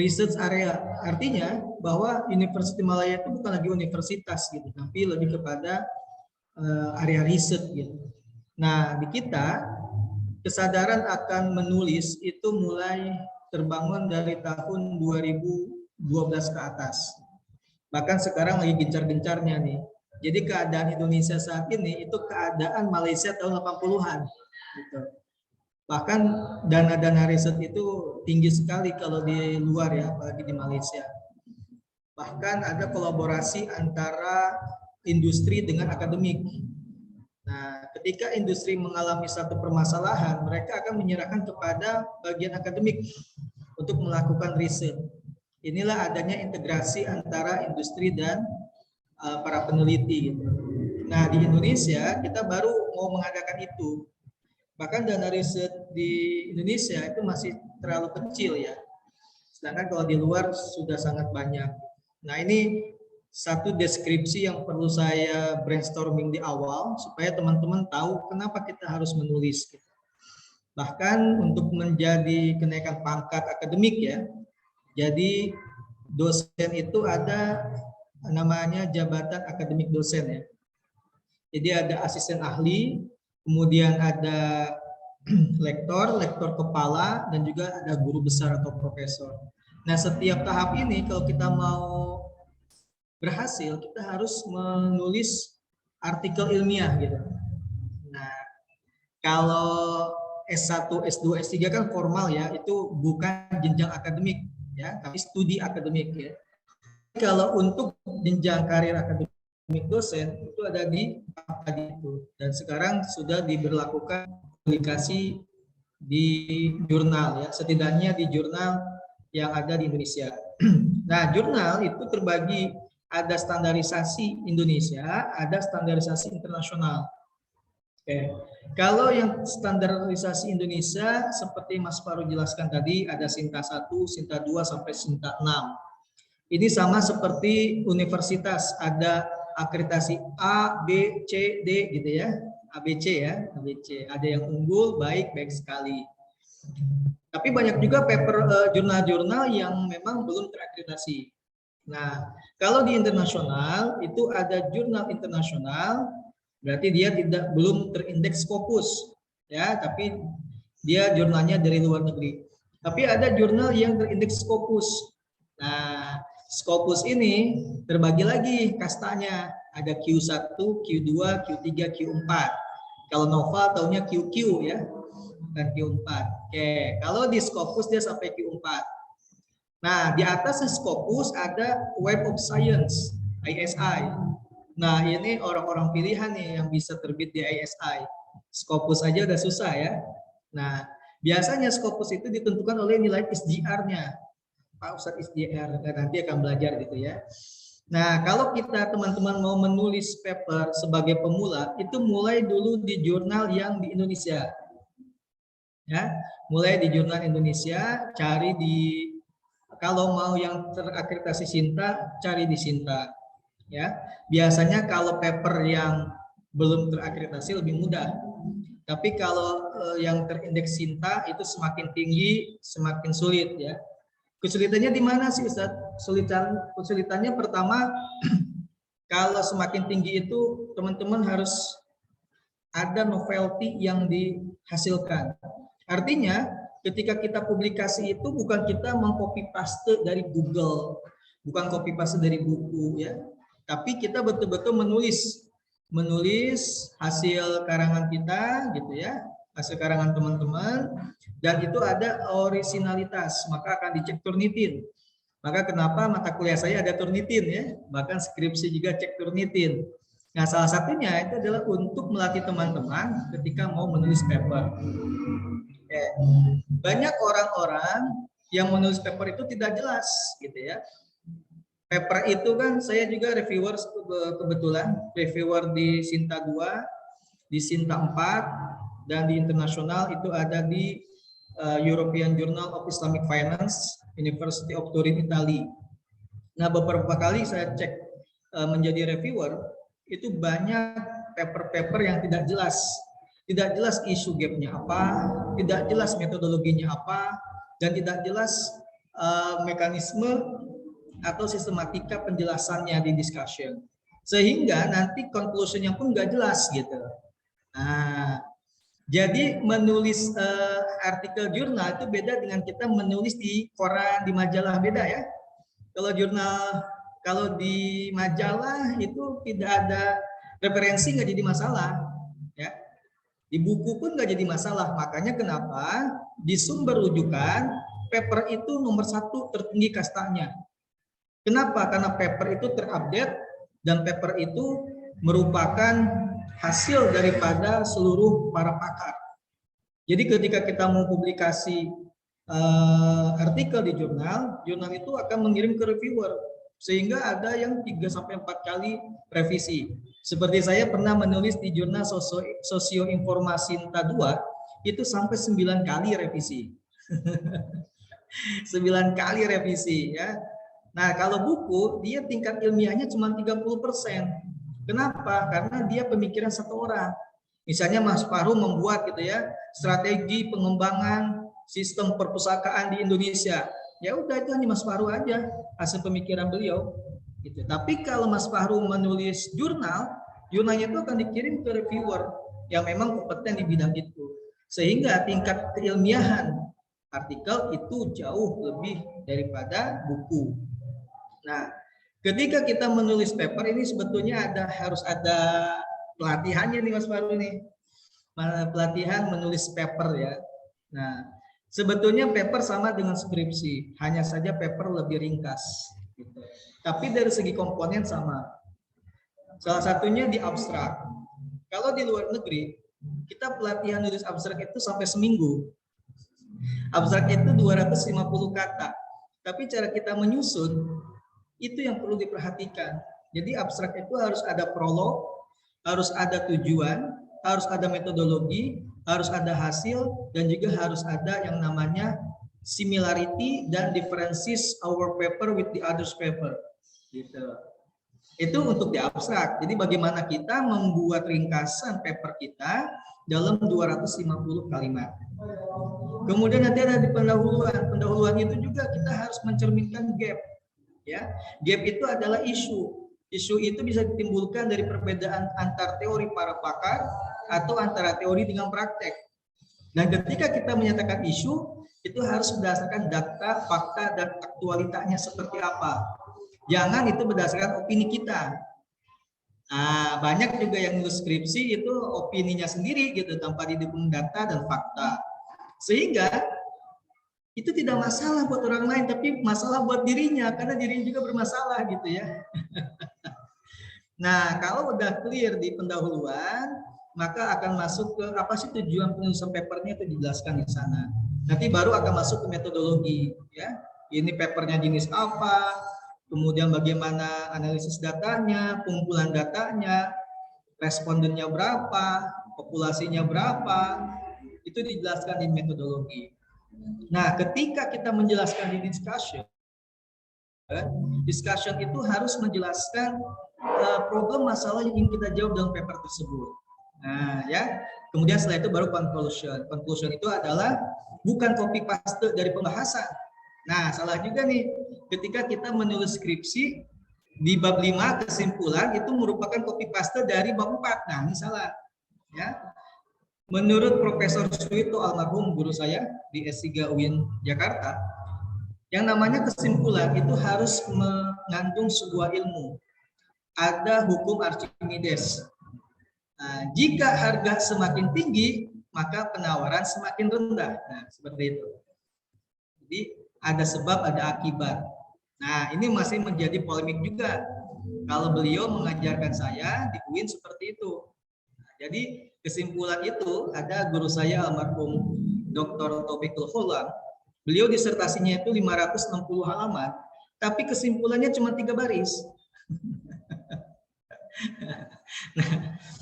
research area. Artinya bahwa University Malaya itu bukan lagi universitas gitu, tapi lebih kepada area riset gitu. Nah, di kita kesadaran akan menulis itu mulai terbangun dari tahun 2012 ke atas. Bahkan sekarang lagi gencar-gencarnya nih. Jadi keadaan Indonesia saat ini itu keadaan Malaysia tahun 80-an gitu. Bahkan dana-dana riset itu tinggi sekali kalau di luar ya, apalagi di Malaysia. Bahkan ada kolaborasi antara industri dengan akademik. Nah, ketika industri mengalami satu permasalahan, mereka akan menyerahkan kepada bagian akademik untuk melakukan riset. Inilah adanya integrasi antara industri dan para peneliti. Gitu. Nah, di Indonesia kita baru mau mengadakan itu. Bahkan dana riset di Indonesia itu masih terlalu kecil ya. Sedangkan kalau di luar sudah sangat banyak. Nah, ini satu deskripsi yang perlu saya brainstorming di awal supaya teman-teman tahu kenapa kita harus menulis. Bahkan untuk menjadi kenaikan pangkat akademik ya, jadi dosen itu ada namanya jabatan akademik dosen ya. Jadi ada asisten ahli, kemudian ada lektor, lektor kepala, dan juga ada guru besar atau profesor. Nah, setiap tahap ini kalau kita mau berhasil, kita harus menulis artikel ilmiah gitu. Nah, kalau S1, S2, S3 kan formal ya, itu bukan jenjang akademik ya, tapi studi akademik ya. Kalau untuk jenjang karir akademik dosen itu ada di tadi itu, dan sekarang sudah diberlakukan publikasi di jurnal ya, setidaknya di jurnal yang ada di Indonesia. Nah, jurnal itu terbagi ada standarisasi Indonesia, ada standarisasi internasional. Oke. Kalau yang standarisasi Indonesia seperti Mas Fahru jelaskan tadi ada Sinta 1, Sinta 2 sampai Sinta 6. Ini sama seperti universitas, ada akreditasi A, B, C, D gitu ya. ABC ya, ABC. Ada yang unggul, baik, baik sekali. Tapi banyak juga paper jurnal-jurnal yang memang belum terakreditasi. Nah, kalau di internasional itu ada jurnal internasional, berarti dia belum terindeks Scopus, ya, tapi dia jurnalnya dari luar negeri. Tapi ada jurnal yang terindeks Scopus. Nah, Scopus ini terbagi lagi kastanya, ada Q1, Q2, Q3, Q4. Kalau Nova taunya QQ ya, dan Q4. Oke, kalau di Scopus dia sampai Q4. Nah, di atas Scopus ada Web of Science, ISI. Nah, ini orang-orang pilihan nih yang bisa terbit di ISI. Scopus aja udah susah ya. Nah, biasanya Scopus itu ditentukan oleh nilai SGR-nya. Pak Ustadz SGR, nanti akan belajar gitu ya. Nah, kalau kita teman-teman mau menulis paper sebagai pemula, itu mulai dulu di jurnal yang di Indonesia. Ya, mulai di jurnal Indonesia, cari di kalau mau yang terakreditasi Sinta, cari di Sinta. Ya, biasanya kalau paper yang belum terakreditasi lebih mudah. Tapi kalau yang terindeks Sinta itu semakin tinggi, semakin sulit ya. Kesulitannya di mana sih Ustaz? Kesulitannya pertama, kalau semakin tinggi itu teman-teman harus ada novelty yang dihasilkan. Artinya ketika kita publikasi itu bukan kita mengcopy paste dari Google, bukan copy paste dari buku ya, tapi kita betul-betul menulis hasil karangan kita gitu ya, hasil karangan teman-teman, dan itu ada originalitas, maka akan dicek Turnitin. Maka kenapa mata kuliah saya ada Turnitin ya, bahkan skripsi juga cek Turnitin. Nah, salah satunya itu adalah untuk melatih teman-teman ketika mau menulis paper. Banyak orang-orang yang menulis paper itu tidak jelas gitu ya. Paper itu kan saya juga reviewer, kebetulan reviewer di Sinta 2, di Sinta 4, dan di internasional itu ada di European Journal of Islamic Finance, University of Turin, Italia. Nah, beberapa kali saya cek menjadi reviewer, itu banyak paper-paper yang tidak jelas. Tidak jelas isu gapnya apa, tidak jelas metodologinya apa, dan tidak jelas mekanisme atau sistematika penjelasannya di discussion. Sehingga nanti conclusion-nya pun nggak jelas gitu. Nah, jadi menulis artikel jurnal itu beda dengan kita menulis di koran, di majalah, beda ya. Kalau jurnal, kalau di majalah itu tidak ada referensi, nggak jadi masalah. Ya. Di buku pun nggak jadi masalah. Makanya kenapa di sumber rujukan paper itu nomor 1 tertinggi kastanya. Kenapa? Karena paper itu terupdate dan paper itu merupakan hasil daripada seluruh para pakar. Jadi ketika kita mau publikasi artikel di jurnal itu akan mengirim ke reviewer. Sehingga ada yang 3-4 kali revisi. Seperti saya pernah menulis di jurnal Sosioinformasi Sinta 2, itu sampai 9 kali revisi. 9 kali revisi ya. Nah, kalau buku, dia tingkat ilmiahnya cuma 30%. Kenapa? Karena dia pemikiran satu orang. Misalnya Mas Fahru membuat gitu ya, strategi pengembangan sistem perpustakaan di Indonesia. Ya udah, itu hanya Mas Fahru aja, hasil pemikiran beliau. Gitu. Tapi kalau Mas Fahru menulis jurnalnya itu akan dikirim ke reviewer yang memang kompeten di bidang itu. Sehingga tingkat keilmiahan artikel itu jauh lebih daripada buku. Nah, ketika kita menulis paper ini sebetulnya harus ada pelatihannya nih Mas Fahru nih. Pelatihan menulis paper ya. Nah, sebetulnya paper sama dengan skripsi, hanya saja paper lebih ringkas. Gitu. Tapi dari segi komponen sama. Salah satunya di abstrak. Kalau di luar negeri, kita pelatihan nulis abstrak itu sampai seminggu. Abstrak itu 250 kata. Tapi cara kita menyusun, itu yang perlu diperhatikan. Jadi abstrak itu harus ada prolog, harus ada tujuan, harus ada metodologi, harus ada hasil, dan juga harus ada yang namanya similarity dan differences our paper with the others paper. Gitu. Itu untuk di abstrak. Jadi bagaimana kita membuat ringkasan paper kita dalam 250 kalimat. Kemudian nanti ada di pendahuluan. Pendahuluan itu juga kita harus mencerminkan gap. Ya, gap itu adalah isu. Isu itu bisa ditimbulkan dari perbedaan antar teori para pakar atau antara teori dengan praktek. Dan ketika kita menyatakan isu, itu harus berdasarkan data, fakta, dan aktualitasnya seperti apa. Jangan itu berdasarkan opini kita. Nah, banyak juga yang nulis skripsi itu opininya sendiri gitu tanpa didukung data dan fakta. Sehingga itu tidak masalah buat orang lain, tapi masalah buat dirinya, karena dirinya juga bermasalah gitu ya. Nah, kalau udah clear di pendahuluan, maka akan masuk ke apa sih tujuan penulisan papernya, itu dijelaskan di sana. Nanti baru akan masuk ke metodologi, ya. Ini papernya jenis apa, kemudian bagaimana analisis datanya, pengumpulan datanya, respondennya berapa, populasinya berapa, itu dijelaskan di metodologi. Nah, ketika kita menjelaskan di discussion itu harus menjelaskan problem masalah yang ingin kita jawab dalam paper tersebut. Nah, ya. Kemudian setelah itu baru conclusion. Conclusion itu adalah bukan copy paste dari pembahasan. Nah, salah juga nih. Ketika kita menulis skripsi di bab 5 kesimpulan itu merupakan copy paste dari bab 4. Nah, ini salah. Ya. Menurut Profesor Suito almarhum guru saya di S3 UIN Jakarta, yang namanya kesimpulan itu harus mengandung sebuah ilmu. Ada hukum Archimedes. Nah, jika harga semakin tinggi, maka penawaran semakin rendah. Nah, seperti itu. Jadi ada sebab, ada akibat. Nah, ini masih menjadi polemik juga. Kalau beliau mengajarkan saya di UIN seperti itu. Nah, jadi kesimpulan itu ada guru saya almarhum Dr. Taufikul Kholam. Beliau disertasinya itu 560 halaman, tapi kesimpulannya cuma 3 baris.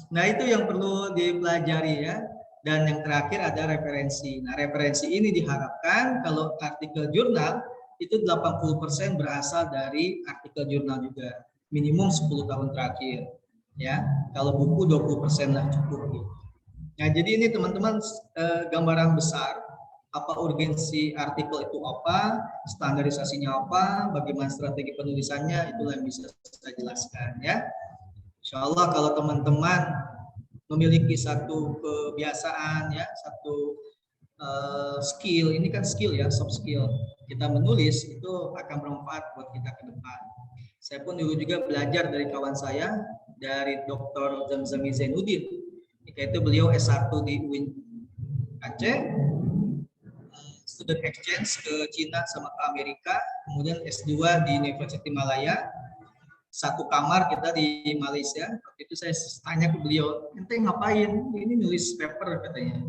Nah, itu yang perlu dipelajari ya. Dan yang terakhir ada referensi. Nah, referensi ini diharapkan kalau artikel jurnal itu 80% berasal dari artikel jurnal juga. Minimum 10 tahun terakhir. Ya, kalau buku 20% lah cukup. Gitu. Nah, jadi ini teman-teman gambaran besar apa urgensi artikel itu apa, standarisasinya apa, bagaimana strategi penulisannya, itulah yang bisa saya jelaskan ya. Insya Allah kalau teman-teman memiliki satu kebiasaan ya, satu skill, ini kan skill ya, soft skill, kita menulis itu akan bermanfaat buat kita ke depan. Saya pun dulu juga belajar dari kawan saya, dari Dr. Zamzami Zainuddin. Ketika itu beliau S1 di UIN Aceh, student exchange ke Cina sama ke Amerika, kemudian S2 di University Malaya. Satu kamar kita di Malaysia. Waktu itu saya tanya ke beliau, ente ngapain? Ini nulis paper katanya.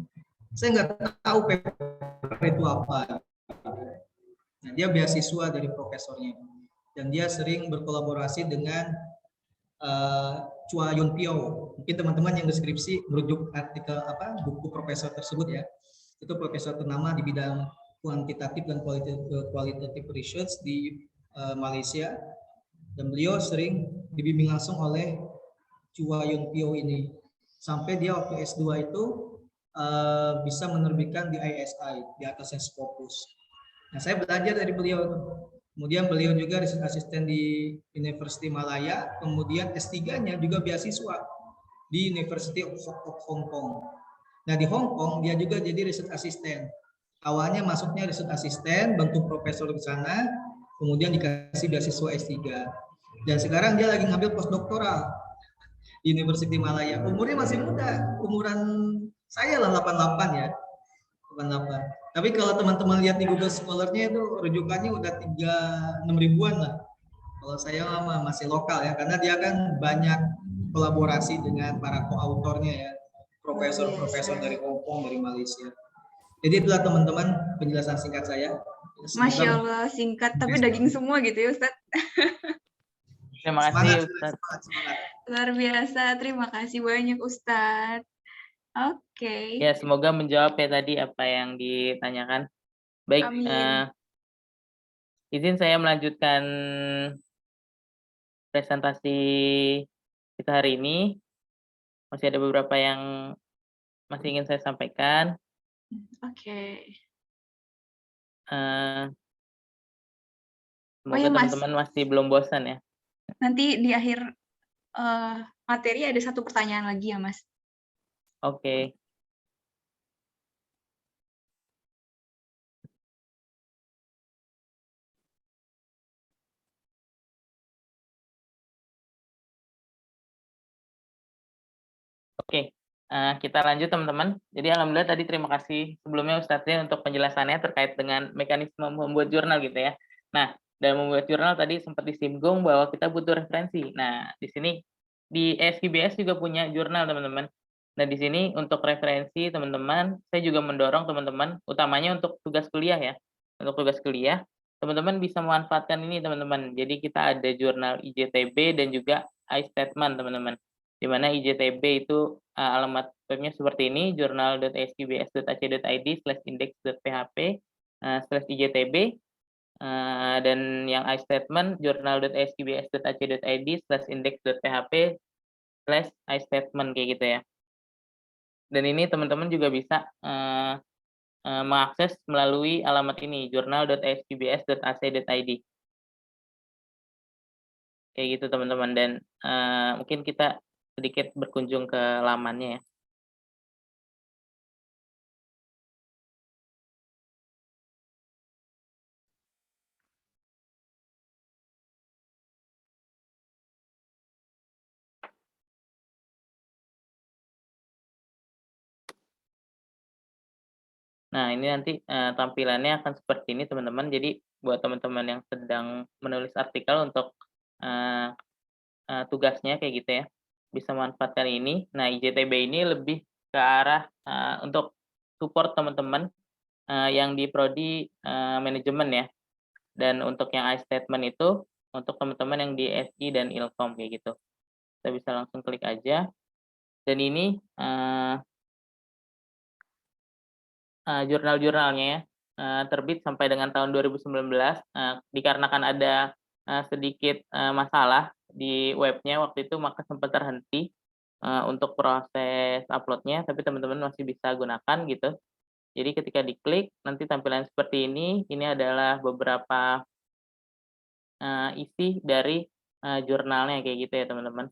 Saya nggak tahu paper itu apa. Nah, dia beasiswa dari profesornya dan dia sering berkolaborasi dengan Chua Yun Pyo. Mungkin teman-teman yang deskripsi merujuk artikel apa buku profesor tersebut ya. Itu profesor ternama di bidang kuantitatif dan qualitative research di Malaysia. Dan beliau sering dibimbing langsung oleh Chua Yun Pyo ini. Sampai dia waktu S2 itu bisa menerbitkan di ISI, di atasnya Scopus. Nah, saya belajar dari beliau. Kemudian beliau juga research assistant di University Malaya. Kemudian S3-nya juga beasiswa di University of Hong Kong. Nah, di Hong Kong dia juga jadi research assistant. Awalnya masuknya research assistant, bentuk profesor di sana, kemudian dikasih beasiswa S3. Dan sekarang dia lagi ngambil postdoktoral di University Malaya. Umurnya masih muda, umuran saya lah 88 ya. 88. Tapi kalau teman-teman lihat di Google Scholar-nya itu rujukannya udah 36 ribuan lah. Kalau saya lama masih lokal ya, karena dia kan banyak kolaborasi dengan para koautornya ya. Profesor-profesor dari Hong Kong, dari Malaysia. Jadi itulah teman-teman penjelasan singkat saya. Masya Allah, singkat tapi daging semua gitu ya Ustadz. Terima kasih Ustadz. Luar biasa, terima kasih banyak Ustadz. Oke. Ya, semoga menjawab ya tadi apa yang ditanyakan. Baik, izin saya melanjutkan presentasi kita hari ini. Masih ada beberapa yang masih ingin saya sampaikan. Oke. Semoga ya, teman-teman masih belum bosan ya. Nanti di akhir materi ada satu pertanyaan lagi ya, Mas. Oke. Oke, kita lanjut teman-teman. Jadi alhamdulillah tadi terima kasih sebelumnya Ustadznya untuk penjelasannya terkait dengan mekanisme membuat jurnal gitu ya. Nah, dalam membuat jurnal tadi sempat disinggung bahwa kita butuh referensi. Nah, di sini di SKBS juga punya jurnal teman-teman. Nah, di sini untuk referensi teman-teman, saya juga mendorong teman-teman, utamanya untuk tugas kuliah ya. Untuk tugas kuliah, teman-teman bisa memanfaatkan ini teman-teman. Jadi kita ada jurnal IJTB dan juga iStatement teman-teman. Di mana IJTB itu alamat webnya seperti ini, journal.skbs.ac.id/index.php/IJTB. Dan yang iStatement journal.sqbs.ac.id/index.php/iStatement kayak gitu ya. Dan ini teman-teman juga bisa mengakses melalui alamat ini journal.sqbs.ac.id. Kayak gitu teman-teman, dan mungkin kita sedikit berkunjung ke lamannya ya. Nah, ini nanti tampilannya akan seperti ini teman-teman. Jadi buat teman-teman yang sedang menulis artikel untuk tugasnya kayak gitu ya, bisa manfaatkan ini. Nah, IJTB ini lebih ke arah untuk support teman-teman yang di prodi manajemen ya. Dan untuk yang iStatement itu untuk teman-teman yang di SI dan Ilkom kayak gitu. Kita bisa langsung klik aja. Dan ini jurnal-jurnalnya ya, terbit sampai dengan tahun 2019, dikarenakan ada sedikit masalah di webnya waktu itu, maka sempat terhenti untuk proses uploadnya, tapi teman-teman masih bisa gunakan gitu. Jadi ketika diklik, nanti tampilan seperti ini adalah beberapa isi dari jurnalnya kayak gitu ya teman-teman.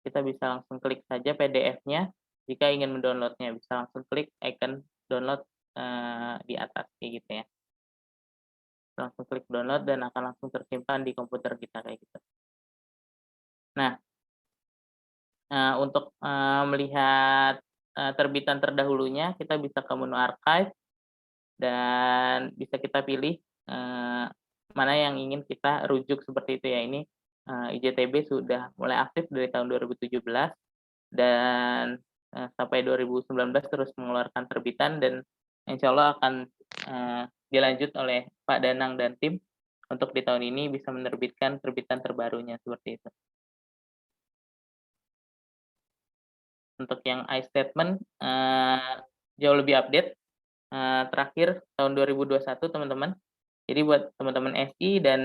Kita bisa langsung klik saja PDF-nya, jika ingin mendownloadnya bisa langsung klik icon download di atas kayak gitu ya. Langsung klik download dan akan langsung tersimpan di komputer kita kayak gitu. Nah, untuk melihat terbitan terdahulunya, kita bisa ke menu archive dan bisa kita pilih mana yang ingin kita rujuk seperti itu ya. Ini IJTB sudah mulai aktif dari tahun 2017 dan sampai 2019 terus mengeluarkan terbitan, dan insya Allah akan dilanjut oleh Pak Danang dan tim untuk di tahun ini bisa menerbitkan terbitan terbarunya seperti itu. Untuk yang iStatement jauh lebih update, terakhir tahun 2021 teman-teman. Jadi buat teman-teman SI dan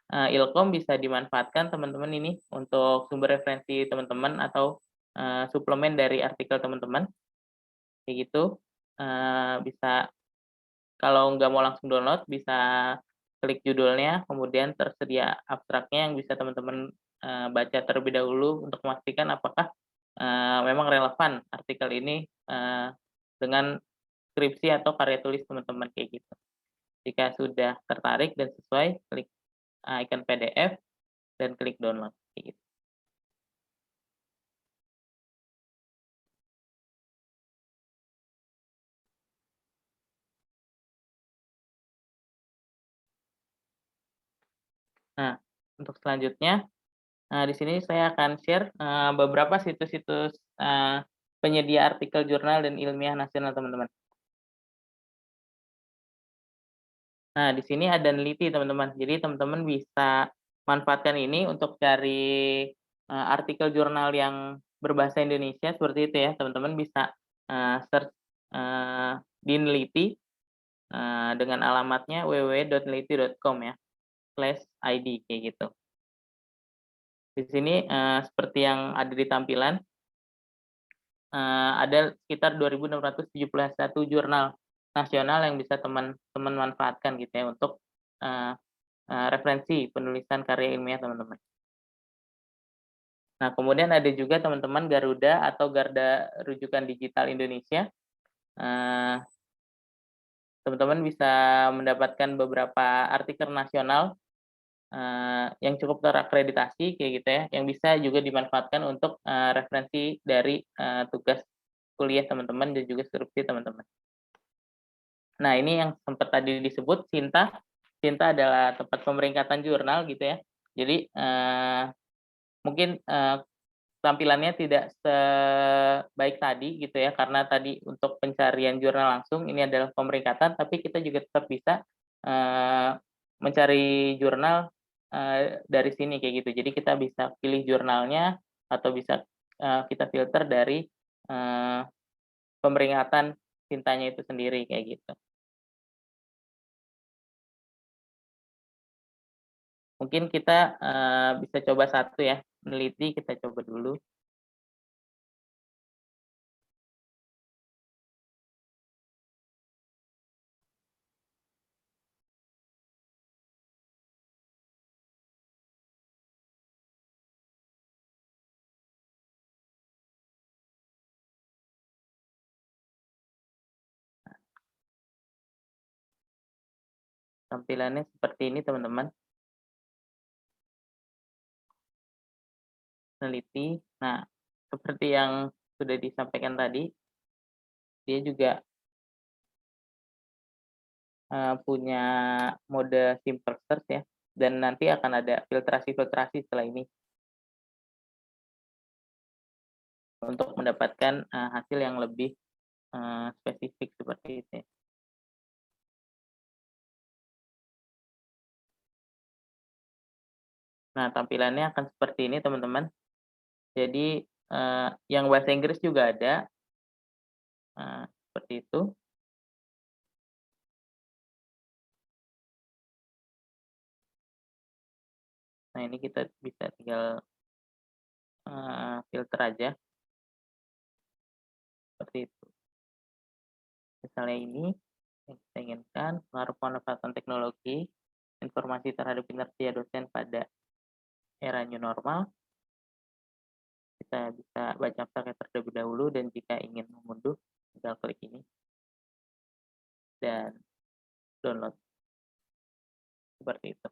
Ilkom bisa dimanfaatkan teman-teman ini untuk sumber referensi teman-teman atau suplemen dari artikel teman-teman. Kayak gitu. Bisa, kalau nggak mau langsung download, bisa klik judulnya, kemudian tersedia abstraknya yang bisa teman-teman baca terlebih dahulu untuk memastikan apakah memang relevan artikel ini dengan skripsi atau karya tulis teman-teman kayak gitu. Jika sudah tertarik dan sesuai, klik icon PDF dan klik download kayak gitu. Nah, untuk selanjutnya, di sini saya akan share beberapa situs-situs penyedia artikel jurnal dan ilmiah nasional teman-teman. Nah, di sini ada Neliti teman-teman. Jadi teman-teman bisa manfaatkan ini untuk cari artikel jurnal yang berbahasa Indonesia seperti itu ya. Teman-teman bisa search di Neliti dengan alamatnya www.neliti.com ya, /id kayak gitu. Di sini seperti yang ada di tampilan, ada sekitar 2.671 jurnal nasional yang bisa teman-teman manfaatkan gitu ya untuk referensi penulisan karya ilmiah teman-teman. Nah, kemudian ada juga teman-teman Garuda atau Garda Rujukan Digital Indonesia. Teman-teman bisa mendapatkan beberapa artikel nasional yang cukup terakreditasi kayak gitu ya, yang bisa juga dimanfaatkan untuk referensi dari tugas kuliah teman-teman dan juga skripsi teman-teman. Nah, ini yang sempat tadi disebut Sinta. Sinta adalah tempat pemeringkatan jurnal gitu ya. Jadi mungkin tampilannya tidak sebaik tadi gitu ya, karena tadi untuk pencarian jurnal langsung ini adalah pemeringkatan, tapi kita juga tetap bisa mencari jurnal dari sini kayak gitu. Jadi kita bisa pilih jurnalnya atau bisa kita filter dari pemeringkatan Sintanya itu sendiri kayak gitu. Mungkin kita bisa coba satu ya, meneliti kita coba dulu. Tampilannya seperti ini teman-teman. Meneliti. Nah, seperti yang sudah disampaikan tadi, dia juga punya mode simple search ya, dan nanti akan ada filtrasi-filtrasi setelah ini untuk mendapatkan hasil yang lebih spesifik seperti itu ya. Nah, tampilannya akan seperti ini teman-teman. Jadi yang bahasa Inggris juga ada, seperti itu. Nah, ini kita bisa tinggal filter aja, seperti itu. Misalnya ini yang kita inginkan, pengaruh pemanfaatan teknologi, informasi terhadap kinerja dosen pada era new normal. Kita bisa baca pakai terlebih dahulu, dan jika ingin mengunduh, tinggal klik ini dan download, seperti itu.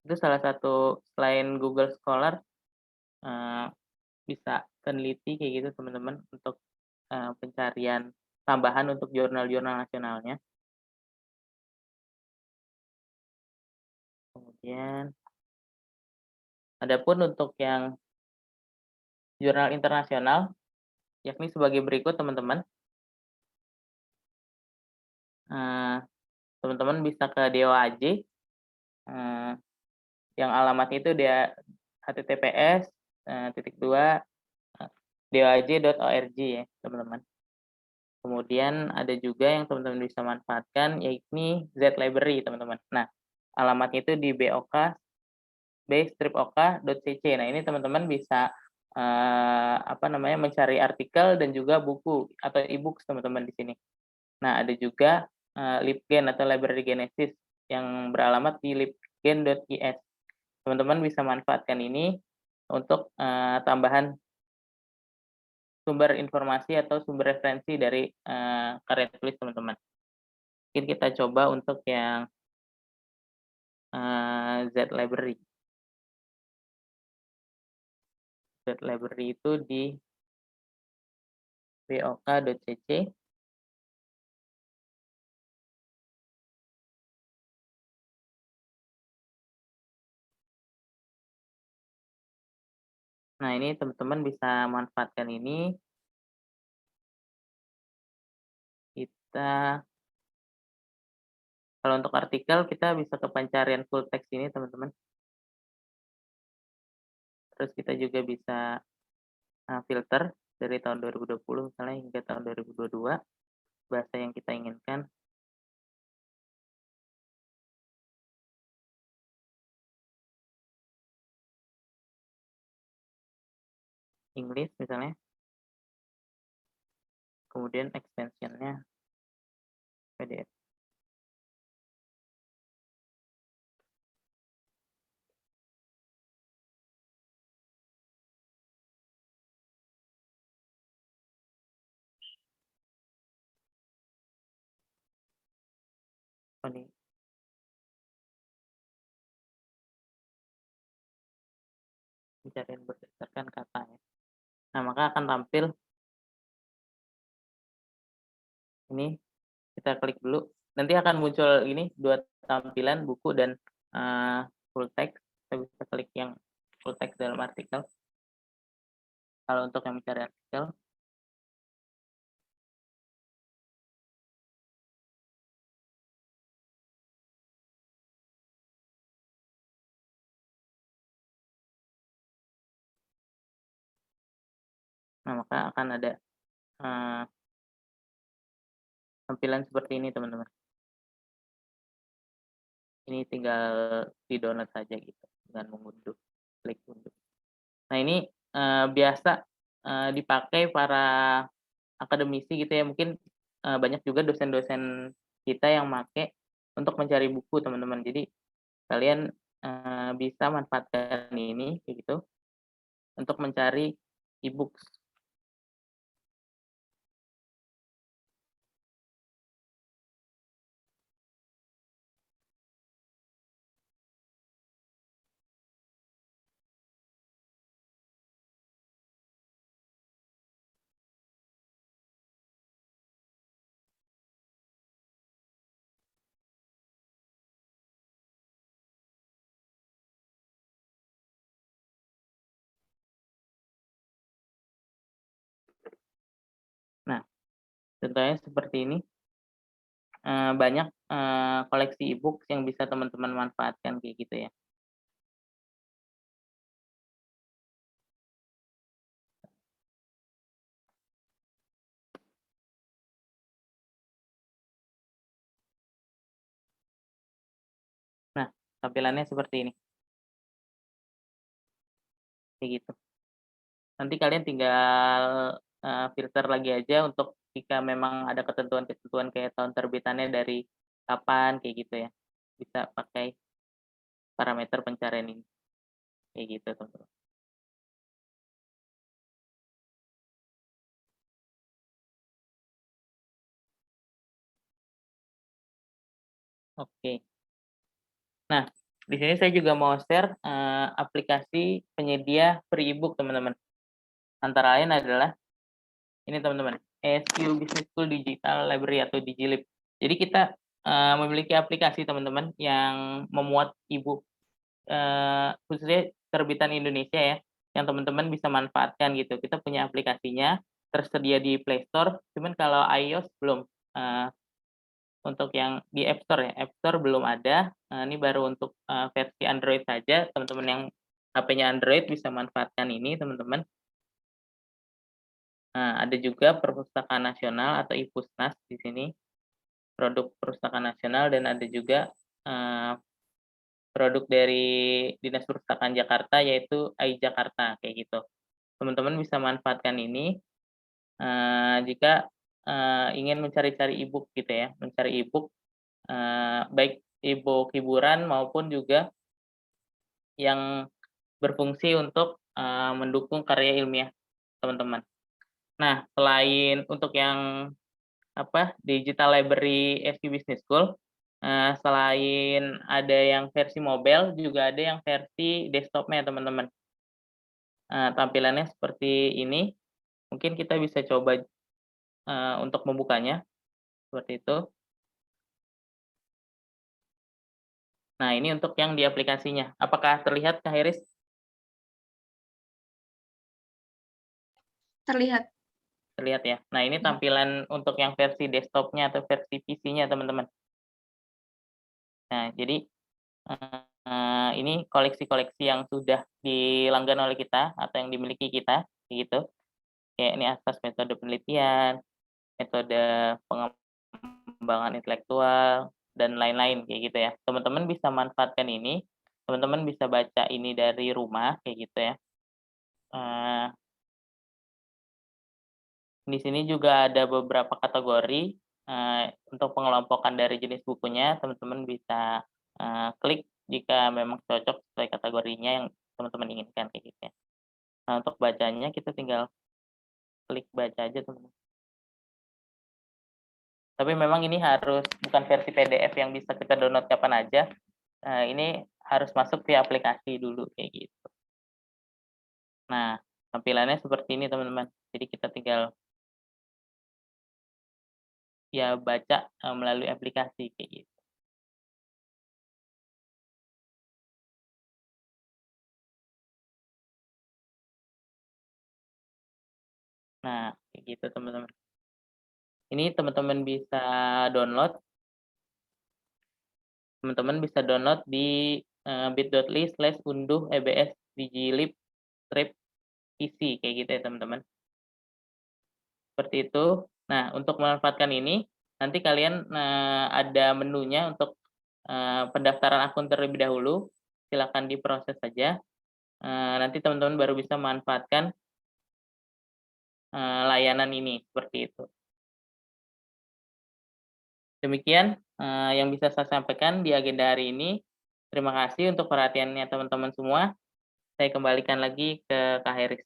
Itu salah satu, selain Google Scholar, bisa peneliti kayak gitu teman-teman, untuk pencarian tambahan untuk jurnal-jurnal nasionalnya. Kemudian, adapun untuk yang jurnal internasional, yakni sebagai berikut teman-teman. Teman-teman bisa ke DOAJ, yang alamatnya itu dia https://doaj.org ya teman-teman. Kemudian ada juga yang teman-teman bisa manfaatkan, yakni Z-Library teman-teman. Nah, alamatnya itu di bok-ok.cc. Nah, ini teman-teman bisa mencari artikel dan juga buku atau e-books teman-teman di sini. Nah, ada juga libgen atau library genesis yang beralamat di libgen.is. Teman-teman bisa manfaatkan ini untuk tambahan sumber informasi atau sumber referensi dari karya tulis teman-teman. Mungkin kita coba untuk yang Z-Library. Z-Library itu di bok.cc. Nah, ini teman-teman bisa manfaatkan ini. Kalau untuk artikel, kita bisa ke pencarian full text ini, teman-teman. Terus kita juga bisa filter dari tahun 2020 misalnya hingga tahun 2022, bahasa yang kita inginkan. English misalnya. Kemudian extensionnya PDF. Ini pencarian berdasarkan kata ya. Nah, maka akan tampil ini, kita klik dulu. Nanti akan muncul ini dua tampilan, buku dan full text. Kita bisa klik yang full text dalam artikel. Kalau untuk yang mencari artikel, nah maka akan ada tampilan seperti ini teman-teman. Ini tinggal di-download saja gitu dengan mengunduh, klik unduh. Nah ini, biasa, dipakai para akademisi gitu ya, mungkin, banyak juga dosen-dosen kita yang make untuk mencari buku teman-teman. Jadi kalian, bisa manfaatkan ini kayak gitu, untuk mencari e-books. Nah, contohnya seperti ini, banyak, koleksi e-books yang bisa teman-teman manfaatkan kayak gitu ya. Nah, tampilannya seperti ini, kayak gitu. Nanti kalian tinggal, filter lagi aja untuk jika memang ada ketentuan-ketentuan kayak tahun terbitannya dari kapan, kayak gitu ya. Bisa pakai parameter pencarian ini, kayak gitu teman-teman. Oke. Nah, di sini saya juga mau share, aplikasi penyedia free e-book teman-teman. Antara lain adalah ini teman-teman, ESQ Business School Digital Library atau DigiLib. Jadi kita, memiliki aplikasi teman-teman yang memuat e-book, khususnya terbitan Indonesia ya, yang teman-teman bisa manfaatkan gitu. Kita punya aplikasinya, tersedia di Play Store, cuman kalau iOS belum, untuk yang di App Store ya, App Store belum ada, ini baru untuk, versi Android saja, teman-teman yang HP-nya Android bisa manfaatkan ini teman-teman. Nah, ada juga Perpustakaan Nasional atau IPUSNAS di sini, produk Perpustakaan Nasional, dan ada juga, produk dari Dinas Perpustakaan Jakarta yaitu iJakarta kayak gitu. Teman-teman bisa manfaatkan ini, jika, ingin mencari-cari e-book gitu ya, mencari e-book, baik e-book hiburan maupun juga yang berfungsi untuk, mendukung karya ilmiah teman-teman. Nah, selain untuk yang digital library SQ Business School, selain ada yang versi mobile, juga ada yang versi desktop-nya teman-teman. Tampilannya seperti ini, mungkin kita bisa coba, untuk membukanya, seperti itu. Nah, ini untuk yang di aplikasinya. Apakah terlihat Kak Heris? Terlihat. Terlihat ya? Nah, ini tampilan untuk yang versi desktop-nya atau versi PC-nya teman-teman. Nah, jadi, ini koleksi-koleksi yang sudah dilanggan oleh kita atau yang dimiliki kita, gitu. Kayak ini asas metode penelitian, metode pengembangan intelektual, dan lain-lain kayak gitu ya. Teman-teman bisa manfaatkan ini, teman-teman bisa baca ini dari rumah kayak gitu ya. Di sini juga ada beberapa kategori, untuk pengelompokan dari jenis bukunya, teman-teman bisa, klik jika memang cocok sesuai kategorinya yang teman-teman inginkan, kayak gitu ya. Nah, untuk bacanya kita tinggal klik baca aja, teman-teman. Tapi memang ini harus bukan versi PDF yang bisa kita download kapan aja, ini harus masuk via aplikasi dulu, kayak gitu. Nah, tampilannya seperti ini, teman-teman. Jadi kita tinggal ya baca, melalui aplikasi, kayak gitu. Nah, kayak gitu, teman-teman. Ini teman-teman bisa download. Teman-teman bisa download di, bit.ly/unduh-ebs-digilib-PC kayak gitu ya, teman-teman. Seperti itu. Nah, untuk memanfaatkan ini, nanti kalian, ada menunya untuk pendaftaran akun terlebih dahulu, silakan diproses saja. Nanti teman-teman baru bisa memanfaatkan layanan ini, seperti itu. Demikian yang bisa saya sampaikan di agenda hari ini. Terima kasih untuk perhatiannya teman-teman semua. Saya kembalikan lagi ke Kak Heris.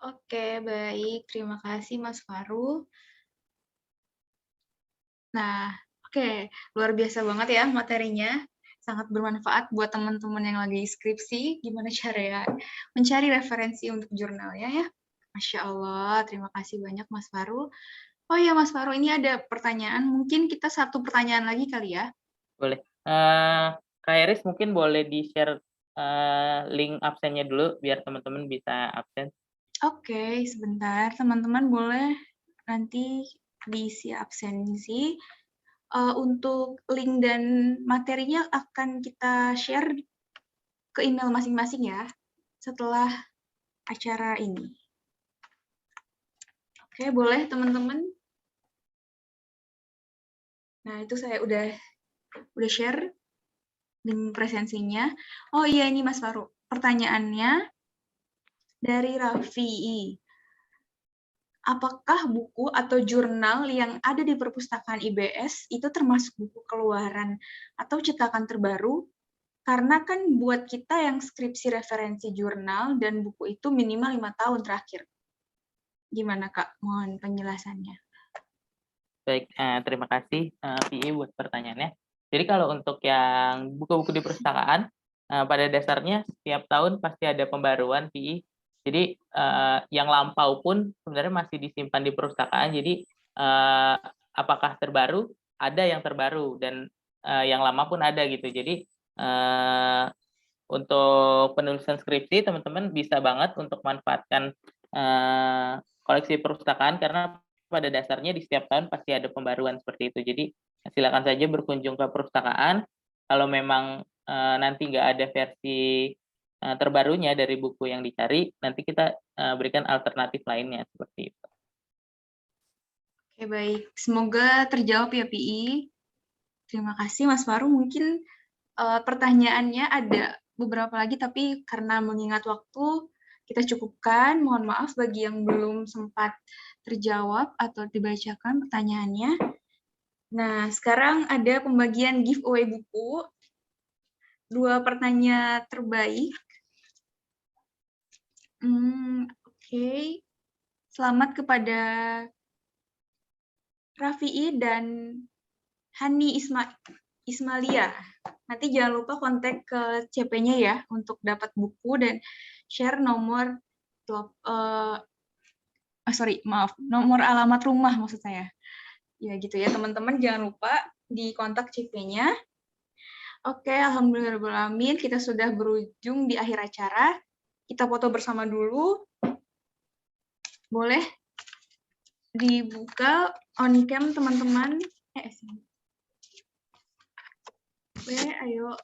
Oke, baik. Terima kasih Mas Faru. Nah, oke. Luar biasa banget ya materinya. Sangat bermanfaat buat teman-teman yang lagi skripsi. Gimana cara ya mencari referensi untuk jurnalnya ya. Masya Allah, terima kasih banyak Mas Faru. Oh ya Mas Faru, ini ada pertanyaan. Mungkin kita satu pertanyaan lagi kali ya. Boleh. Kak Heris mungkin boleh di-share link absennya dulu biar teman-teman bisa absen. Oke, sebentar. Teman-teman boleh nanti diisi absensi. Untuk link dan materinya akan kita share ke email masing-masing ya, setelah acara ini. Oke, boleh teman-teman? Nah, itu saya udah share link presensinya. Oh iya, ini Mas Faru. Pertanyaannya dari Raffi. Apakah buku atau jurnal yang ada di perpustakaan IBS itu termasuk buku keluaran atau cetakan terbaru? Karena kan buat kita yang skripsi referensi jurnal dan buku itu minimal 5 tahun terakhir. Gimana Kak? Mohon penjelasannya. Baik, terima kasih PI buat pertanyaannya. Jadi kalau untuk yang buku-buku di perpustakaan, pada dasarnya setiap tahun pasti ada pembaruan PI. Jadi yang lampau pun sebenarnya masih disimpan di perpustakaan. Jadi apakah terbaru? Ada yang terbaru dan yang lama pun ada gitu. Jadi untuk penulisan skripsi teman-teman bisa banget untuk manfaatkan koleksi perpustakaan karena pada dasarnya di setiap tahun pasti ada pembaruan seperti itu. Jadi silakan saja berkunjung ke perpustakaan. Kalau memang nanti nggak ada versi terbarunya dari buku yang dicari, nanti kita berikan alternatif lainnya seperti itu. Oke, baik. Semoga terjawab ya, PI. Terima kasih, Mas Faru. Mungkin pertanyaannya ada beberapa lagi, tapi karena mengingat waktu, kita cukupkan. Mohon maaf bagi yang belum sempat terjawab atau dibacakan pertanyaannya. Nah, sekarang ada pembagian giveaway buku. 2 pertanyaan terbaik. Oke. Selamat kepada Rafi'i dan Hani Ismalia. Nanti jangan lupa kontak ke CP-nya ya untuk dapat buku dan share nomor nomor alamat rumah maksud saya. Ya gitu ya teman-teman, jangan lupa di kontak CP-nya. Oke, alhamdulillahirrahmanirrahim, kita sudah berujung di akhir acara. Kita foto bersama dulu. Boleh dibuka on cam teman-teman. Oke, ayo.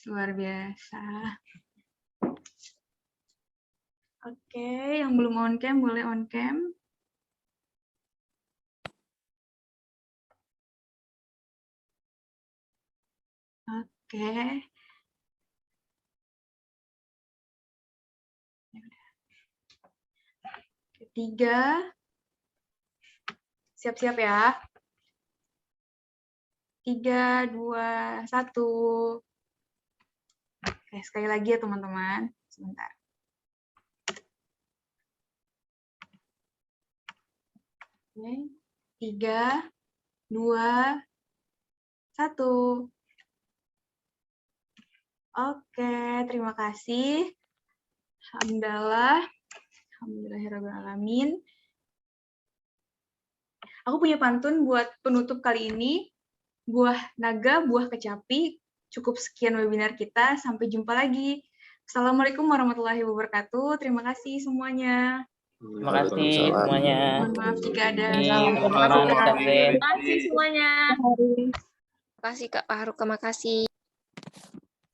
Luar biasa. Oke, yang belum on cam boleh on cam. Oke. Ketiga. Siap-siap ya. 3, 2, 1. Oke, sekali lagi ya teman-teman. Sebentar. Oke. 3, 2, 1. Oke, terima kasih. Alhamdulillahirrahmanirrahim. Aku punya pantun buat penutup kali ini. Buah naga, buah kecapi. Cukup sekian webinar kita. Sampai jumpa lagi. Assalamualaikum warahmatullahi wabarakatuh. Terima kasih semuanya. Terima kasih semuanya. Mohon maaf jika ada Teman-teman, Terima kasih semuanya. Terima kasih Kak Faru, terima kasih.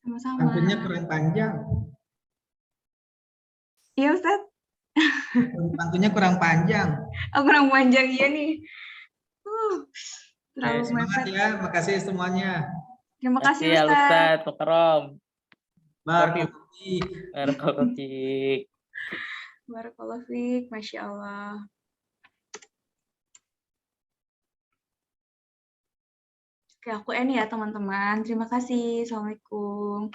Sama-sama. Pantunnya keren panjang. Iya, Ustaz. Pantunnya kurang panjang. Oh, kurang panjang ya nih. Terlalu Semangat mepet. ya, makasih semuanya. Terima kasih Ya Ustaz. Ustadz, Pak Karom. Barakallahu fiik. Barakallahu fiik. Barakallahu fiik, Masya Allah. Oke, aku end ya teman-teman. Terima kasih. Assalamualaikum.